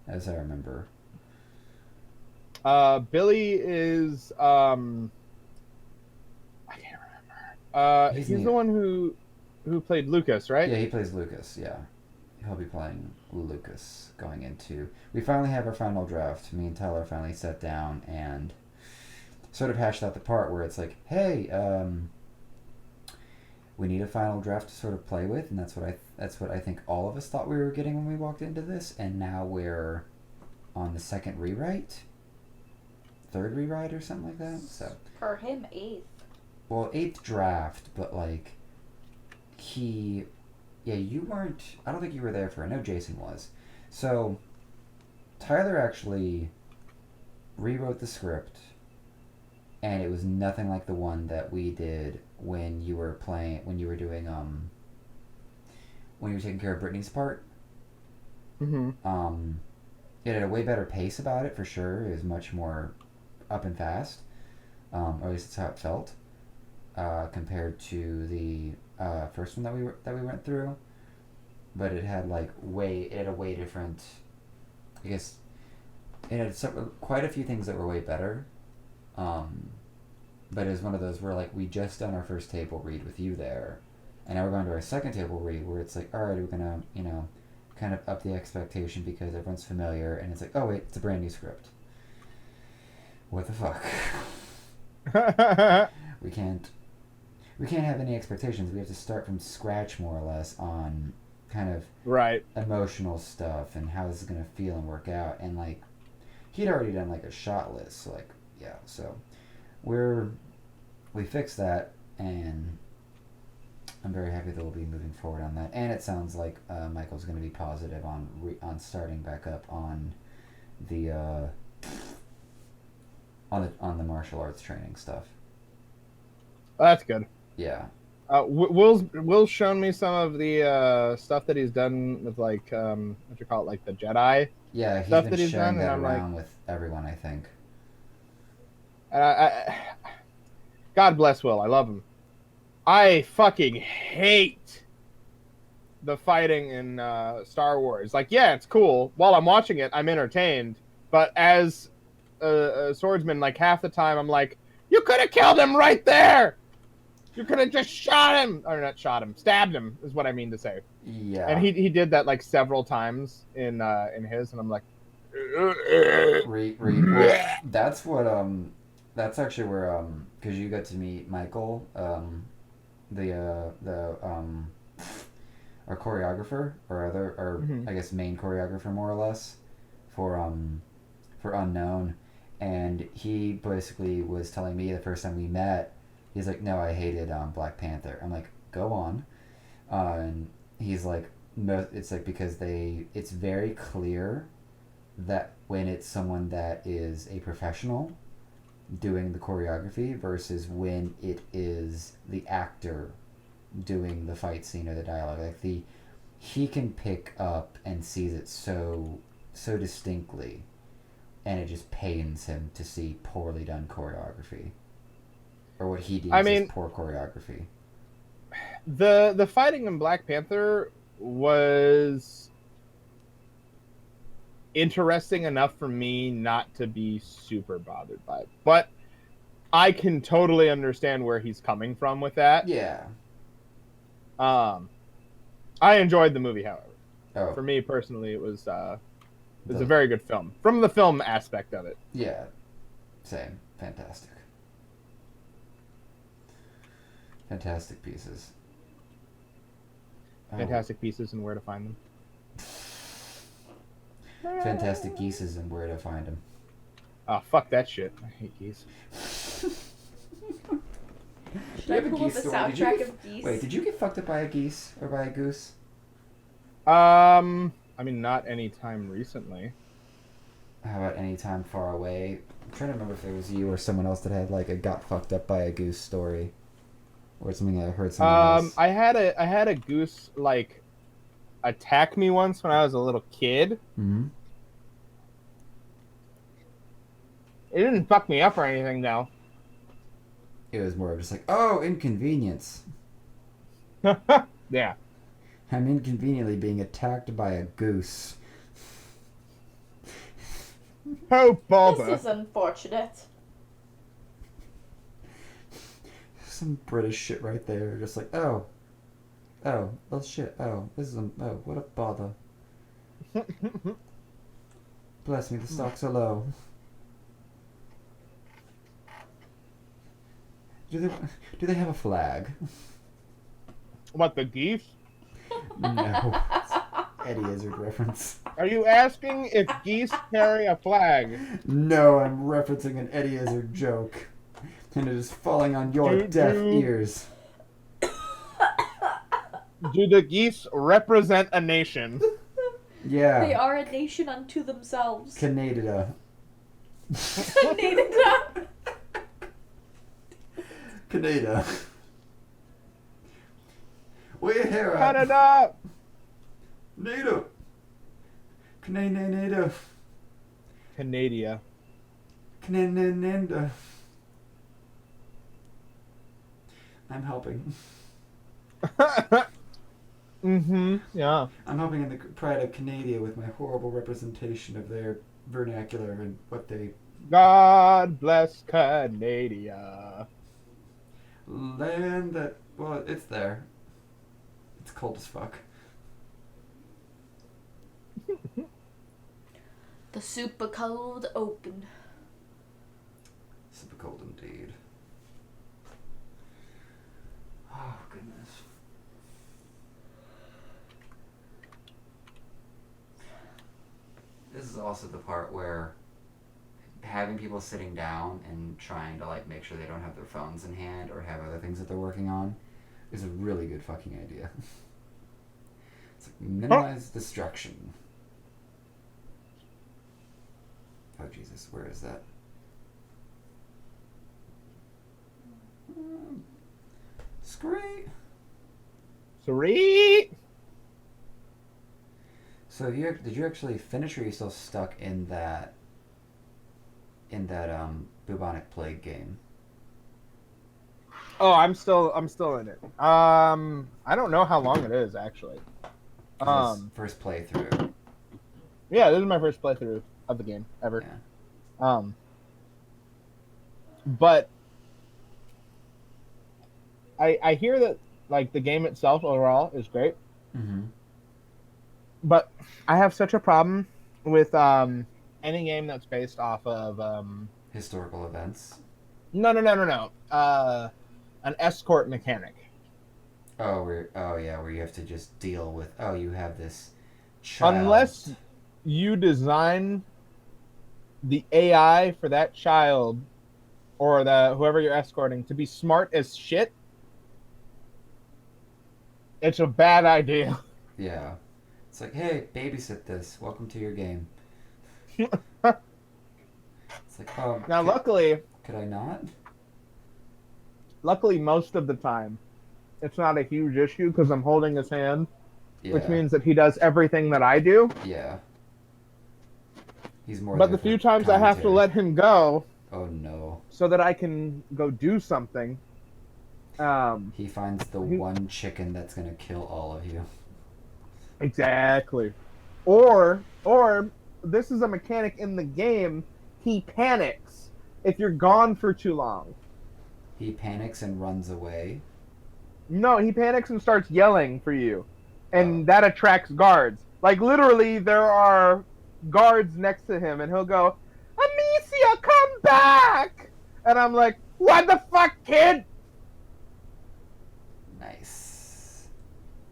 as I remember. Billy is I can't remember. He's the one who played Lucas, right? Yeah, he plays Lucas. Yeah, he'll be playing Lucas going into. We finally have our final draft. Me and Tyler finally sat down and sort of hashed out the part where it's like, hey, we need a final draft to sort of play with, and that's what I think all of us thought we were getting when we walked into this, and now we're on the second rewrite, third rewrite or something like that. So for him, 8th. Well, 8th draft, but like you weren't. I don't think you were there for. I know Jason was. So Tyler actually rewrote the script, and it was nothing like the one that we did when you were doing when you were taking care of Brittany's part. Mm-hmm. It had a way better pace about it for sure. It was much more up and fast, or at least that's how it felt, compared to the first one that we went through. But it had a way different. I guess it had quite a few things that were way better. But it was one of those where like we just done our first table read with you there, and now we're going to our second table read where it's like, all right, we're gonna kind of up the expectation because everyone's familiar, and it's like, oh wait, it's a brand new script. What the fuck? we can't have any expectations. We have to start from scratch more or less on kind of right emotional stuff and how this is gonna feel and work out. And like he'd already done like a shot list, so like yeah, so we fixed that, and I'm very happy that we'll be moving forward on that. And it sounds like Michael's going to be positive on starting back up on the on the martial arts training stuff. Oh, that's good. Yeah. Will's shown me some of the stuff that he's done with like what you call it, like the Jedi. Yeah, he's stuff been that he's sharing done, that and around with everyone, I think. God bless Will. I love him. I fucking hate the fighting in Star Wars. Like, yeah, it's cool. While I'm watching it, I'm entertained. But as a swordsman, like half the time, I'm like, you could have killed him right there. You could have just shot him, or not shot him, stabbed him, is what I mean to say. Yeah. And he did that like several times in his, and I'm like, that's what that's actually where because you got to meet Michael, our choreographer or mm-hmm. I guess main choreographer more or less for Unknown, and he basically was telling me the first time we met, he's like, no, I hated Black Panther. I'm like, go on, and he's like, no, it's like because it's very clear that when it's someone that is a professional doing the choreography versus when it is the actor doing the fight scene or the dialogue, like he can pick up and sees it so distinctly, and it just pains him to see poorly done choreography or what he deems as poor choreography. The fighting in Black Panther was interesting enough for me not to be super bothered by it. But I can totally understand where he's coming from with that. Yeah. I enjoyed the movie, however. Oh, For me personally, it was a the- very good film from the film aspect of it. yeah, same. Fantastic. Fantastic pieces. Oh, Fantastic pieces and where to find them. fantastic geeses and where to find them. Oh, fuck that shit. I hate geese. Should I pull up a soundtrack of Geese? Wait, did you get fucked up by a geese or by a goose? I mean, not anytime recently. How about any time far away? I'm trying to remember if it was you or someone else that had like a got fucked up by a goose story, or something I heard someone else. I had a goose like attack me once when I was a little kid. Hmm. It didn't fuck me up or anything though. It was more of just like, oh, inconvenience. Yeah. I'm inconveniently being attacked by a goose. Oh, bother. This is unfortunate. Some British shit right there. Just like, oh, well, shit. Oh, this is oh, what a bother. Bless me, the stocks are low. Do they have a flag? What, the geese? No. It's Eddie Izzard reference. Are you asking if geese carry a flag? No, I'm referencing an Eddie Izzard joke. And it is falling on your deaf ears. Do the geese represent a nation? Yeah. They are a nation unto themselves. Canada. Canada. Canada. We're here. Canada! Native. Canada. Canadia. Canada. I'm helping. Mm-hmm. Yeah. I'm helping in the pride of Canada with my horrible representation of their vernacular and what they God bless Canadia. land that. Well, it's there. It's cold as fuck. The super cold open. Super cold indeed. Oh goodness. This is also the part where having people sitting down and trying to like make sure they don't have their phones in hand or have other things that they're working on is a really good fucking idea. It's like minimize distraction. Oh Jesus, where is that? Screet. Sweet. So did you actually finish, or are you still stuck in that bubonic plague game? Oh, I'm still in it. I don't know how long it is actually. First playthrough. Yeah, this is my first playthrough of the game ever. Yeah. But I hear that like the game itself overall is great. Mm-hmm. But I have such a problem with any game that's based off of Historical events. no. An escort mechanic. Where you have to just deal with. Oh, you have this child. Unless you design the AI for that child or the whoever you're escorting to be smart as shit, it's a bad idea. Yeah. It's like, hey, babysit this. Welcome to your game. It's like, oh. Now, luckily, Could I not? most of the time, it's not a huge issue because I'm holding his hand, Yeah. which means that he does everything that I do. Yeah. He's more. But there the few for times I have to commentary. let him go Oh no. so that I can go do something. He finds the one chicken that's gonna kill all of you. Exactly. Or this is a mechanic in the game. He panics if you're gone for too long. He panics and runs away. No, he panics and starts yelling for you, and Oh. that attracts guards. Like literally, there are guards next to him, and he'll go, "Amicia, come back!" And I'm like, "What the fuck, kid?" Nice.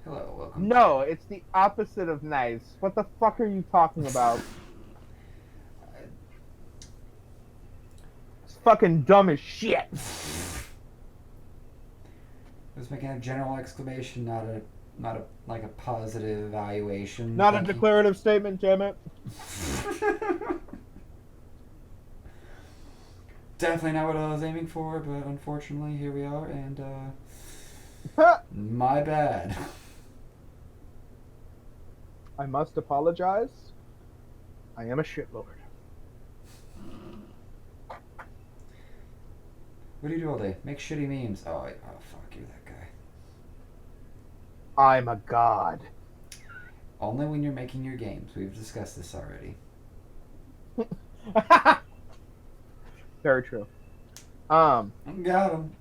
Hello, welcome. No, it's the opposite of nice. What the fuck are you talking about? It's fucking dumb as shit. I was making a general exclamation, not a like a positive evaluation. Not a Thank you. declarative statement, damn it. Definitely not what I was aiming for, but unfortunately here we are, and my bad. I must apologize. I am a shitlord. What do you do all day? Make shitty memes. Oh fuck, you're that guy. I'm a god. Only when you're making your games. We've discussed this already. Very true. Got him.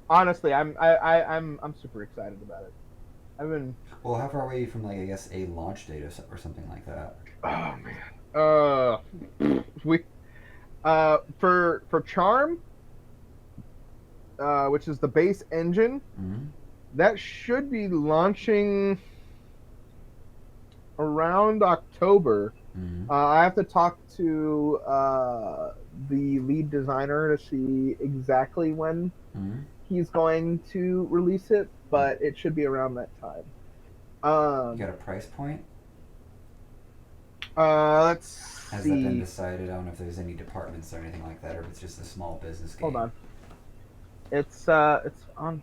Honestly, I'm super excited about it. I've been. Well, how far away are you from, like, I guess, a launch date or something like that? Oh man. We. For Charm, which is the base engine, Mm-hmm. that should be launching around October. Mm-hmm. I have to talk to the lead designer to see exactly when Mm-hmm. he's going to release it, but it should be around that time. You got a price point? Let's Has see. that been decided? I don't know if there's any departments or anything like that, or if it's just a small business game. Hold on. It's on.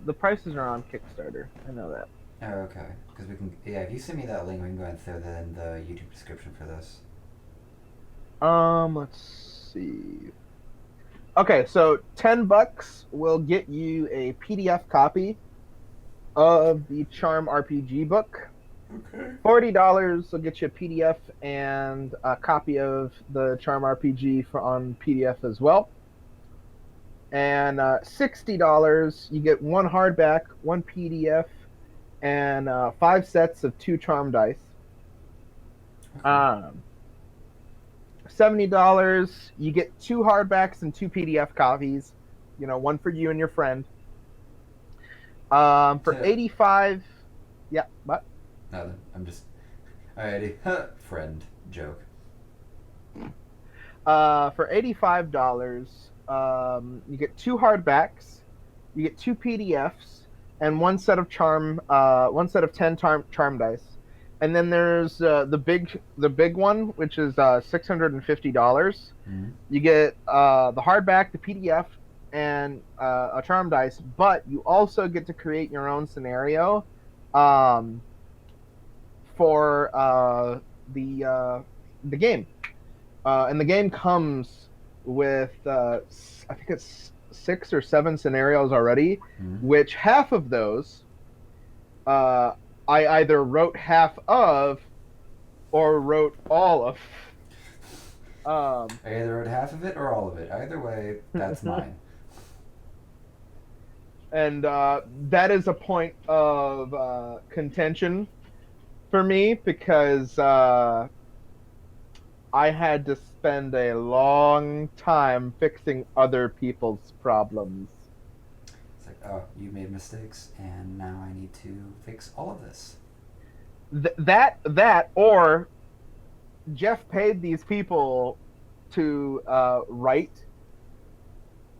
The prices are on Kickstarter. I know that. Oh, okay. Because we can, yeah, if you send me that link, we can go ahead and throw that in the YouTube description for this. Let's see. Okay, so $10 will get you a PDF copy of the Charm RPG book. Okay. $40 will get you a PDF and a copy of the Charm RPG on PDF as well. And $60 you get one hardback, one PDF, and 5 sets of 2 Charm dice. Okay. $70 you get 2 hardbacks and 2 PDF copies. You know, one for you and your friend. For Yeah. $85, yeah, what? Nothing. I'm just. Alrighty. Friend joke. For $85, you get 2 hardbacks, you get 2 PDFs, and one set of 10 charm dice. And then there's the big one, which is $650. Mm-hmm. You get the hardback, the PDF, and a charm dice, but you also get to create your own scenario for the game. And the game comes with I think it's 6 or 7 scenarios already, Mm-hmm. which half of those I either wrote half of or wrote all of. I either wrote half of it or all of it. Either way, that's mine. And that is a point of contention for me because I had to spend a long time fixing other people's problems. It's like, oh, you made mistakes, and now I need to fix all of this. That or Jeff paid these people to write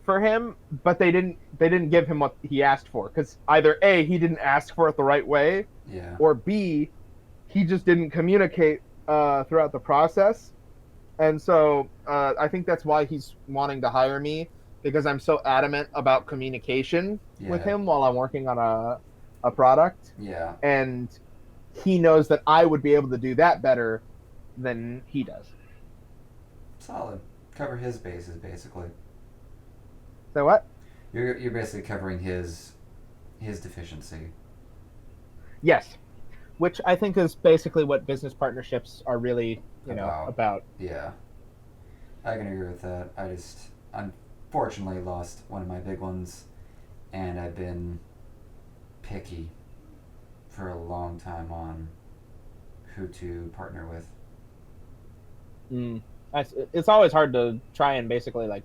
for him, but they didn't give him what he asked for, because either A, he didn't ask for it the right way, Yeah. or B, he just didn't communicate throughout the process. And so I think that's why he's wanting to hire me, because I'm so adamant about communication with Yeah. him while I'm working on a product. Yeah. And he knows that I would be able to do that better than he does. Solid. Cover his bases, basically. So what? You're basically covering his deficiency. Yes. Which I think is basically what business partnerships are really, about. Yeah. I can agree with that. fortunately lost one of my big ones, and I've been picky for a long time on who to partner with. It's always hard to try and basically like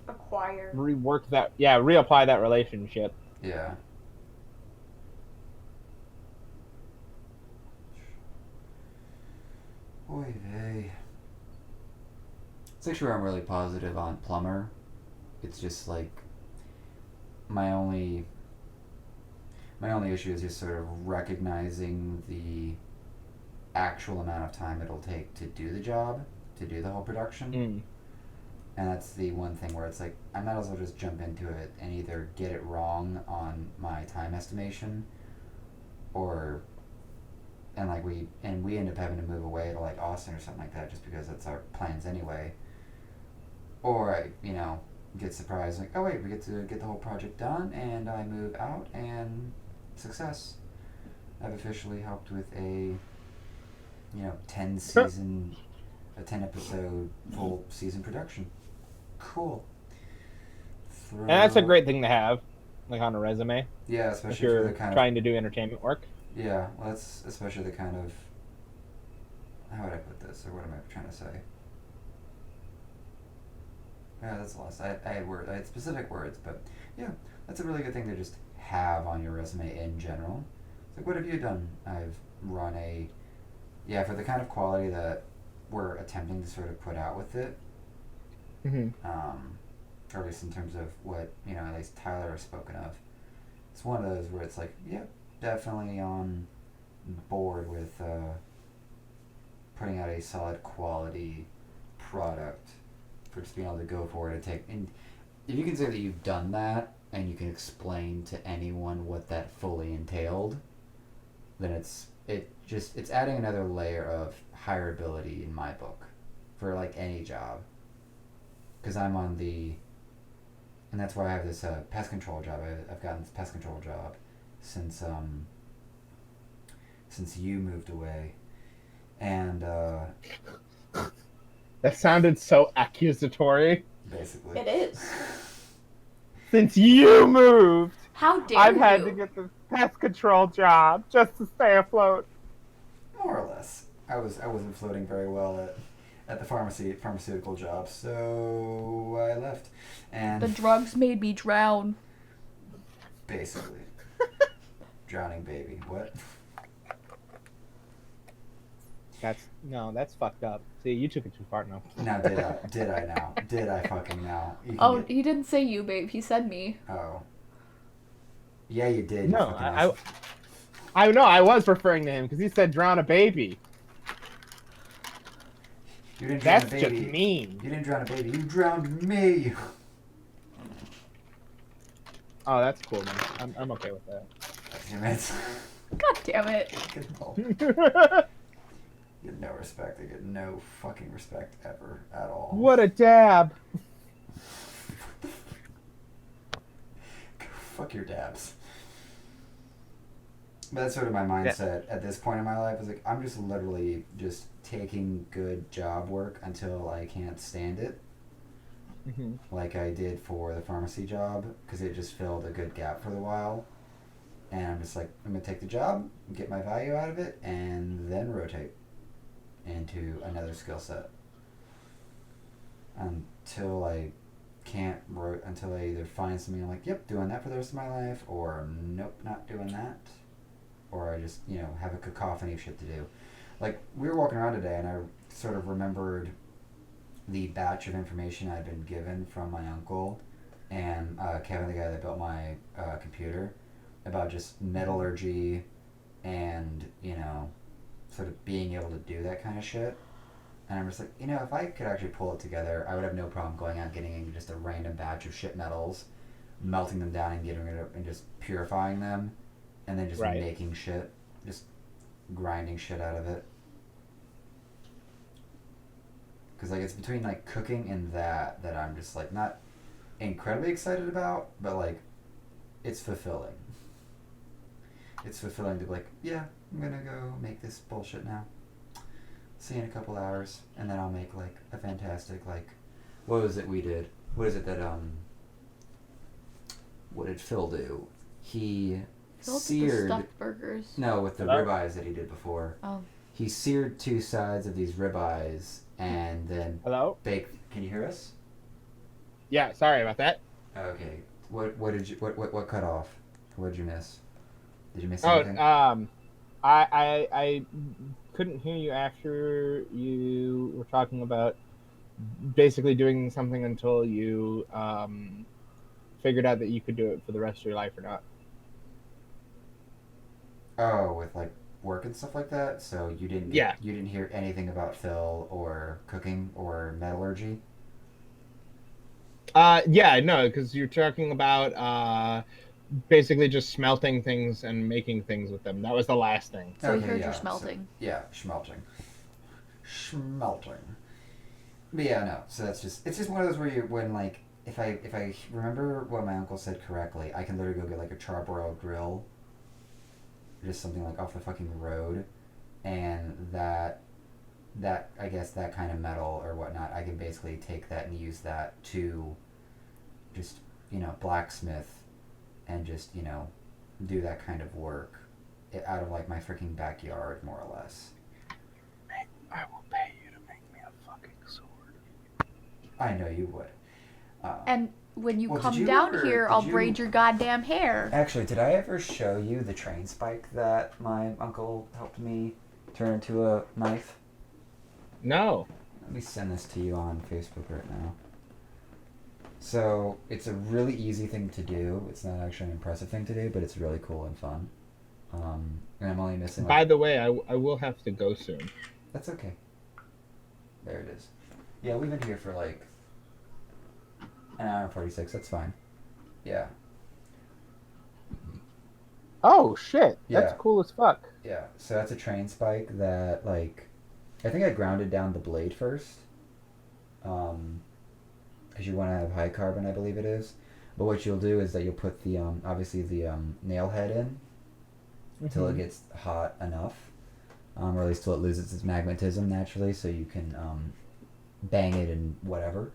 Acquire. reapply that relationship. Yeah. Oy vey. It's actually where I'm really positive on Plumber. It's just like my only issue is just sort of recognizing the actual amount of time it'll take to do the job, to do the whole production. And that's the one thing where it's like I might as well just jump into it and either get it wrong on my time estimation, or we end up having to move away to like Austin or something like that just because that's our plans anyway. Or I get surprised like, oh wait, we get to get the whole project done, and I move out and success. I've officially helped with a 10 episode full season production. Cool. And that's a great thing to have, like on a resume. Yeah, especially if you're for the kind trying to do entertainment work. Yeah, well, that's especially the kind of, how would I put this, or what am I trying to say? Yeah, that's lost. I had specific words, but yeah, that's a really good thing to just have on your resume in general. It's like, what have you done? I've run for the kind of quality that we're attempting to sort of put out with it. Or at least in terms of what, at least Tyler has spoken of. It's one of those where it's like, yep, definitely on board with putting out a solid quality product for just being able to go forward and take. And if you can say that you've done that and you can explain to anyone what that fully entailed, then it's adding another layer of hireability in my book for like any job. Because I'm on and that's why I have this pest control job. I've gotten this pest control job since you moved away, and that sounded so accusatory. Basically, It is. Since you moved, How dare I've you? had to get this pest control job just to stay afloat. More or less. I wasn't floating very well at the pharmaceutical job, so I left. And The drugs made me drown. basically, drowning baby. What? That's fucked up. See, you took it too far now. Now did I now? Did I fucking now? He didn't say you, babe. He said me. Oh. Yeah, you did. No, you fucking I know. I was referring to him because he said drown a baby. You didn't drown That's a baby. just mean. You didn't drown a baby. You drowned me. Oh, that's cool, man. I'm okay with that. Damn it. God damn it. You get no respect. I get no fucking respect ever at all. What a dab. Fuck your dabs. But that's sort of my mindset at this point in my life. Is like I'm just literally just taking good job work until I can't stand it. Like I did for the pharmacy job, because it just filled a good gap for a while. And I'm just like, I'm going to take the job, get my value out of it, and then rotate into another skill set. Until I until I either find something I'm like, yep, doing that for the rest of my life, or nope, not doing that. Or I just, have a cacophony of shit to do. Like, we were walking around today, and I sort of remembered the batch of information I'd been given from my uncle and Kevin, the guy that built my computer, about just metallurgy and, sort of being able to do that kind of shit. And I'm just like, if I could actually pull it together, I would have no problem going out getting just a random batch of shit metals, melting them down and getting rid of, and just purifying them, and then just making shit, just grinding shit out of it. Because like it's between like cooking and that I'm just like not incredibly excited about, but like it's fulfilling. It's fulfilling to be like, yeah, I'm gonna go make this bullshit now. See you in a couple hours, and then I'll make like a fantastic like. What was it we did? What is it that What did Phil do? He Phil did the seared. stuffed burgers. No, with the Hello? ribeyes that he did before. Oh. He seared 2 sides of these ribeyes and then Hello? baked. Can you hear us? Yeah, sorry about that. Okay. What did you what cut off? What did you miss? Did you miss Oh, anything? I couldn't hear you after you were talking about basically doing something until you figured out that you could do it for the rest of your life or not. Oh, with like work and stuff like that. So you didn't. Yeah. You didn't hear anything about Phil or cooking or metallurgy. Yeah, no, because you're talking about basically just smelting things and making things with them. That was the last thing. So he Okay, heard yeah, you smelting. So, yeah, schmelting. But yeah, no. So it's just one of those where when like if I remember what my uncle said correctly, I can literally go get like a charbroiled grill, just something like off the fucking road, and that I guess that kind of metal or whatnot, I can basically take that and use that to just blacksmith and just do that kind of work out of like my freaking backyard, more or less. I will pay you to make me a fucking sword. I know you would. And when you Well, come did you down ever- here, did I'll you- braid your goddamn hair. Actually, did I ever show you the train spike that my uncle helped me turn into a knife? No. Let me send this to you on Facebook right now. So, it's a really easy thing to do. It's not actually an impressive thing to do, but it's really cool and fun. And I'm only missing By like... the way, I will have to go soon. That's okay. There it is. Yeah, we've been here for like an hour and 46. That's fine. Yeah. Oh shit! That's Yeah. cool as fuck. Yeah, so that's a train spike that, like, I think I grounded down the blade first. Because you want to have high carbon, I believe it is. But what you'll do is that you'll put the, obviously the nail head in until it gets hot enough. Or at least till it loses its magnetism naturally, so you can bang it and whatever.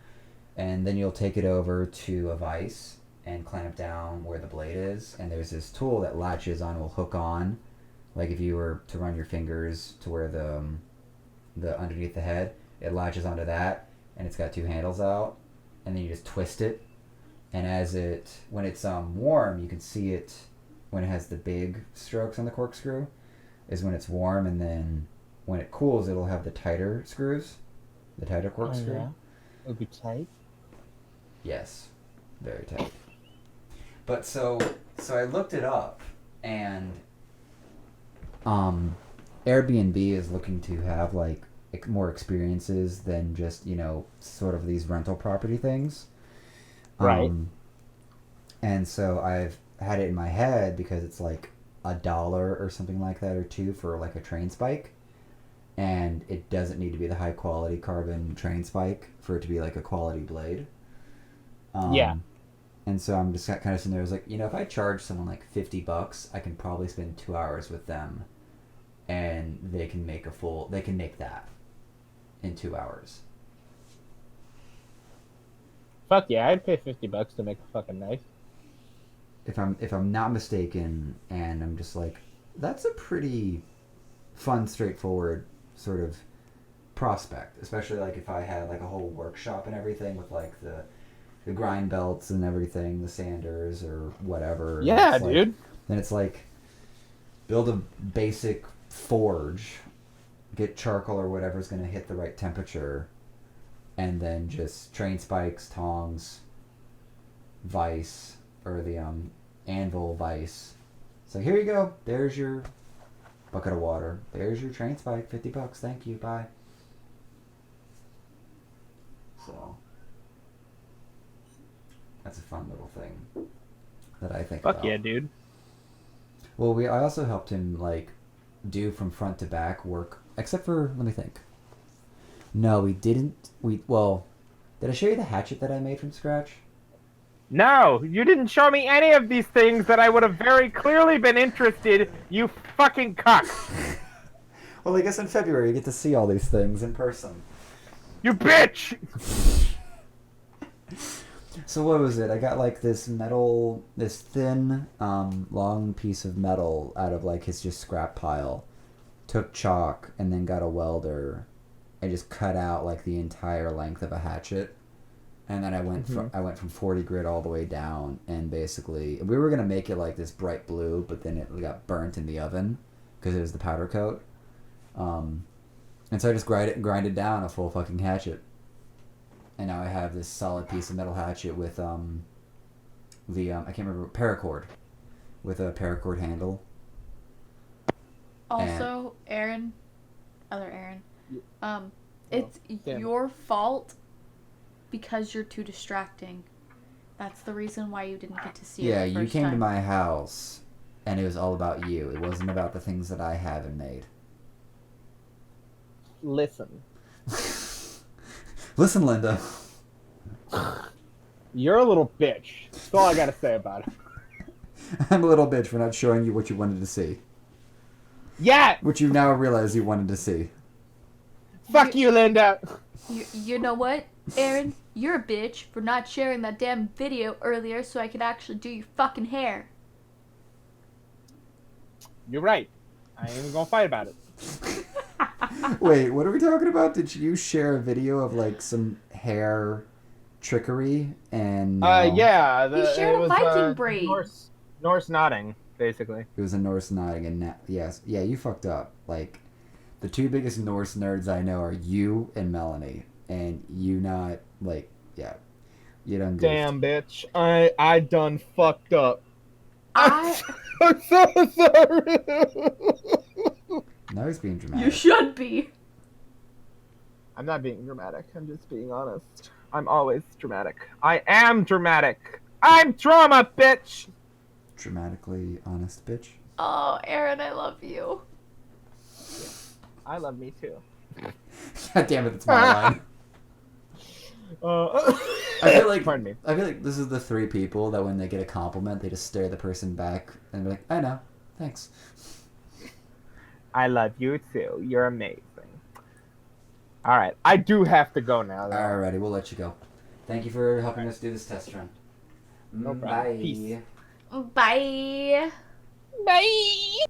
And then you'll take it over to a vise and clamp down where the blade is. And there's this tool that latches on, will hook on. Like if you were to run your fingers to where the underneath the head, it latches onto that, and it's got 2 handles out, and then you just twist it. And when it's warm, you can see it when it has the big strokes on the corkscrew, is when it's warm, and then when it cools, it'll have the tighter screws, the tighter corkscrew. Oh, yeah. It'll be tight. Yes, very tight. But so I looked it up, and Airbnb is looking to have like more experiences than just sort of these rental property things. Right. And so I've had it in my head because it's like $1 or something like that, or $2 for like a train spike, and it doesn't need to be the high quality carbon train spike for it to be like a quality blade. Yeah. And so I'm just kind of sitting there, I was like, if I charge someone like $50, I can probably spend 2 hours with them, and they can make that in 2 hours. Fuck yeah, I'd pay $50 to make a fucking knife. If I'm not mistaken, and I'm just like, that's a pretty fun, straightforward sort of prospect, especially like if I had like a whole workshop and everything with like the grind belts and everything, the sanders or whatever. Yeah, It's like, dude. then it's like build a basic forge, get charcoal or whatever's going to hit the right temperature, and then just train spikes, tongs, vise, or the anvil vise. So here you go. There's your bucket of water. There's your train spike. $50. Thank you. Bye. So that's a fun little thing that I think Fuck about. yeah, dude. Well, I also helped him like do from front to back work, except for, let me think. No, we didn't. Did I show you the hatchet that I made from scratch? No, you didn't show me any of these things that I would have very clearly been interested, you fucking cuck. Well, I guess in February you get to see all these things in person. You bitch! So what was it? I got like this thin, long piece of metal out of like his just scrap pile. Took chalk and then got a welder, and just cut out like the entire length of a hatchet. And then I went from 40 grit all the way down, and basically we were gonna make it like this bright blue, but then it got burnt in the oven because it was the powder coat. And so I just grinded down a full fucking hatchet. And now I have this solid piece of metal hatchet with I can't remember, paracord, with a paracord handle. Also, Aaron, it's damn. your fault because you're too distracting. That's the reason why you didn't get to see it. Yeah, the you first came to time. my house, and it was all about you. It wasn't about the things that I haven't made. Listen. Listen, Linda. You're a little bitch. That's all I gotta say about it. I'm a little bitch for not showing you what you wanted to see. Yeah! Which you now realize you wanted to see. Fuck you, Linda! You know what, Aaron? You're a bitch for not sharing that damn video earlier so I could actually do your fucking hair. You're right. I ain't even gonna fight about it. Wait, what are we talking about? Did you share a video of like some hair trickery and yeah. You shared a Viking braid. Norse nodding, basically. It was a Norse nodding, and yes, yeah, you fucked up. Like, the two biggest Norse nerds I know are you and Melanie, and you not like, yeah, you done goofed. Damn, bitch. I done fucked up. I I'm so sorry. Now he's being dramatic. You should be. I'm not being dramatic. I'm just being honest. I'm always dramatic. I am dramatic. I'm drama, bitch. Dramatically honest bitch. Oh, Aaron, I love you. I love me too. God damn it, it's my line. I feel like Pardon me. I feel like this is the three people that when they get a compliment, they just stare the person back and be like, I know, thanks. I love you too. You're amazing. All right, I do have to go now. Though. Alrighty, we'll let you go. Thank you for helping us do this test run. No problem. Bye. Peace. Bye. Bye.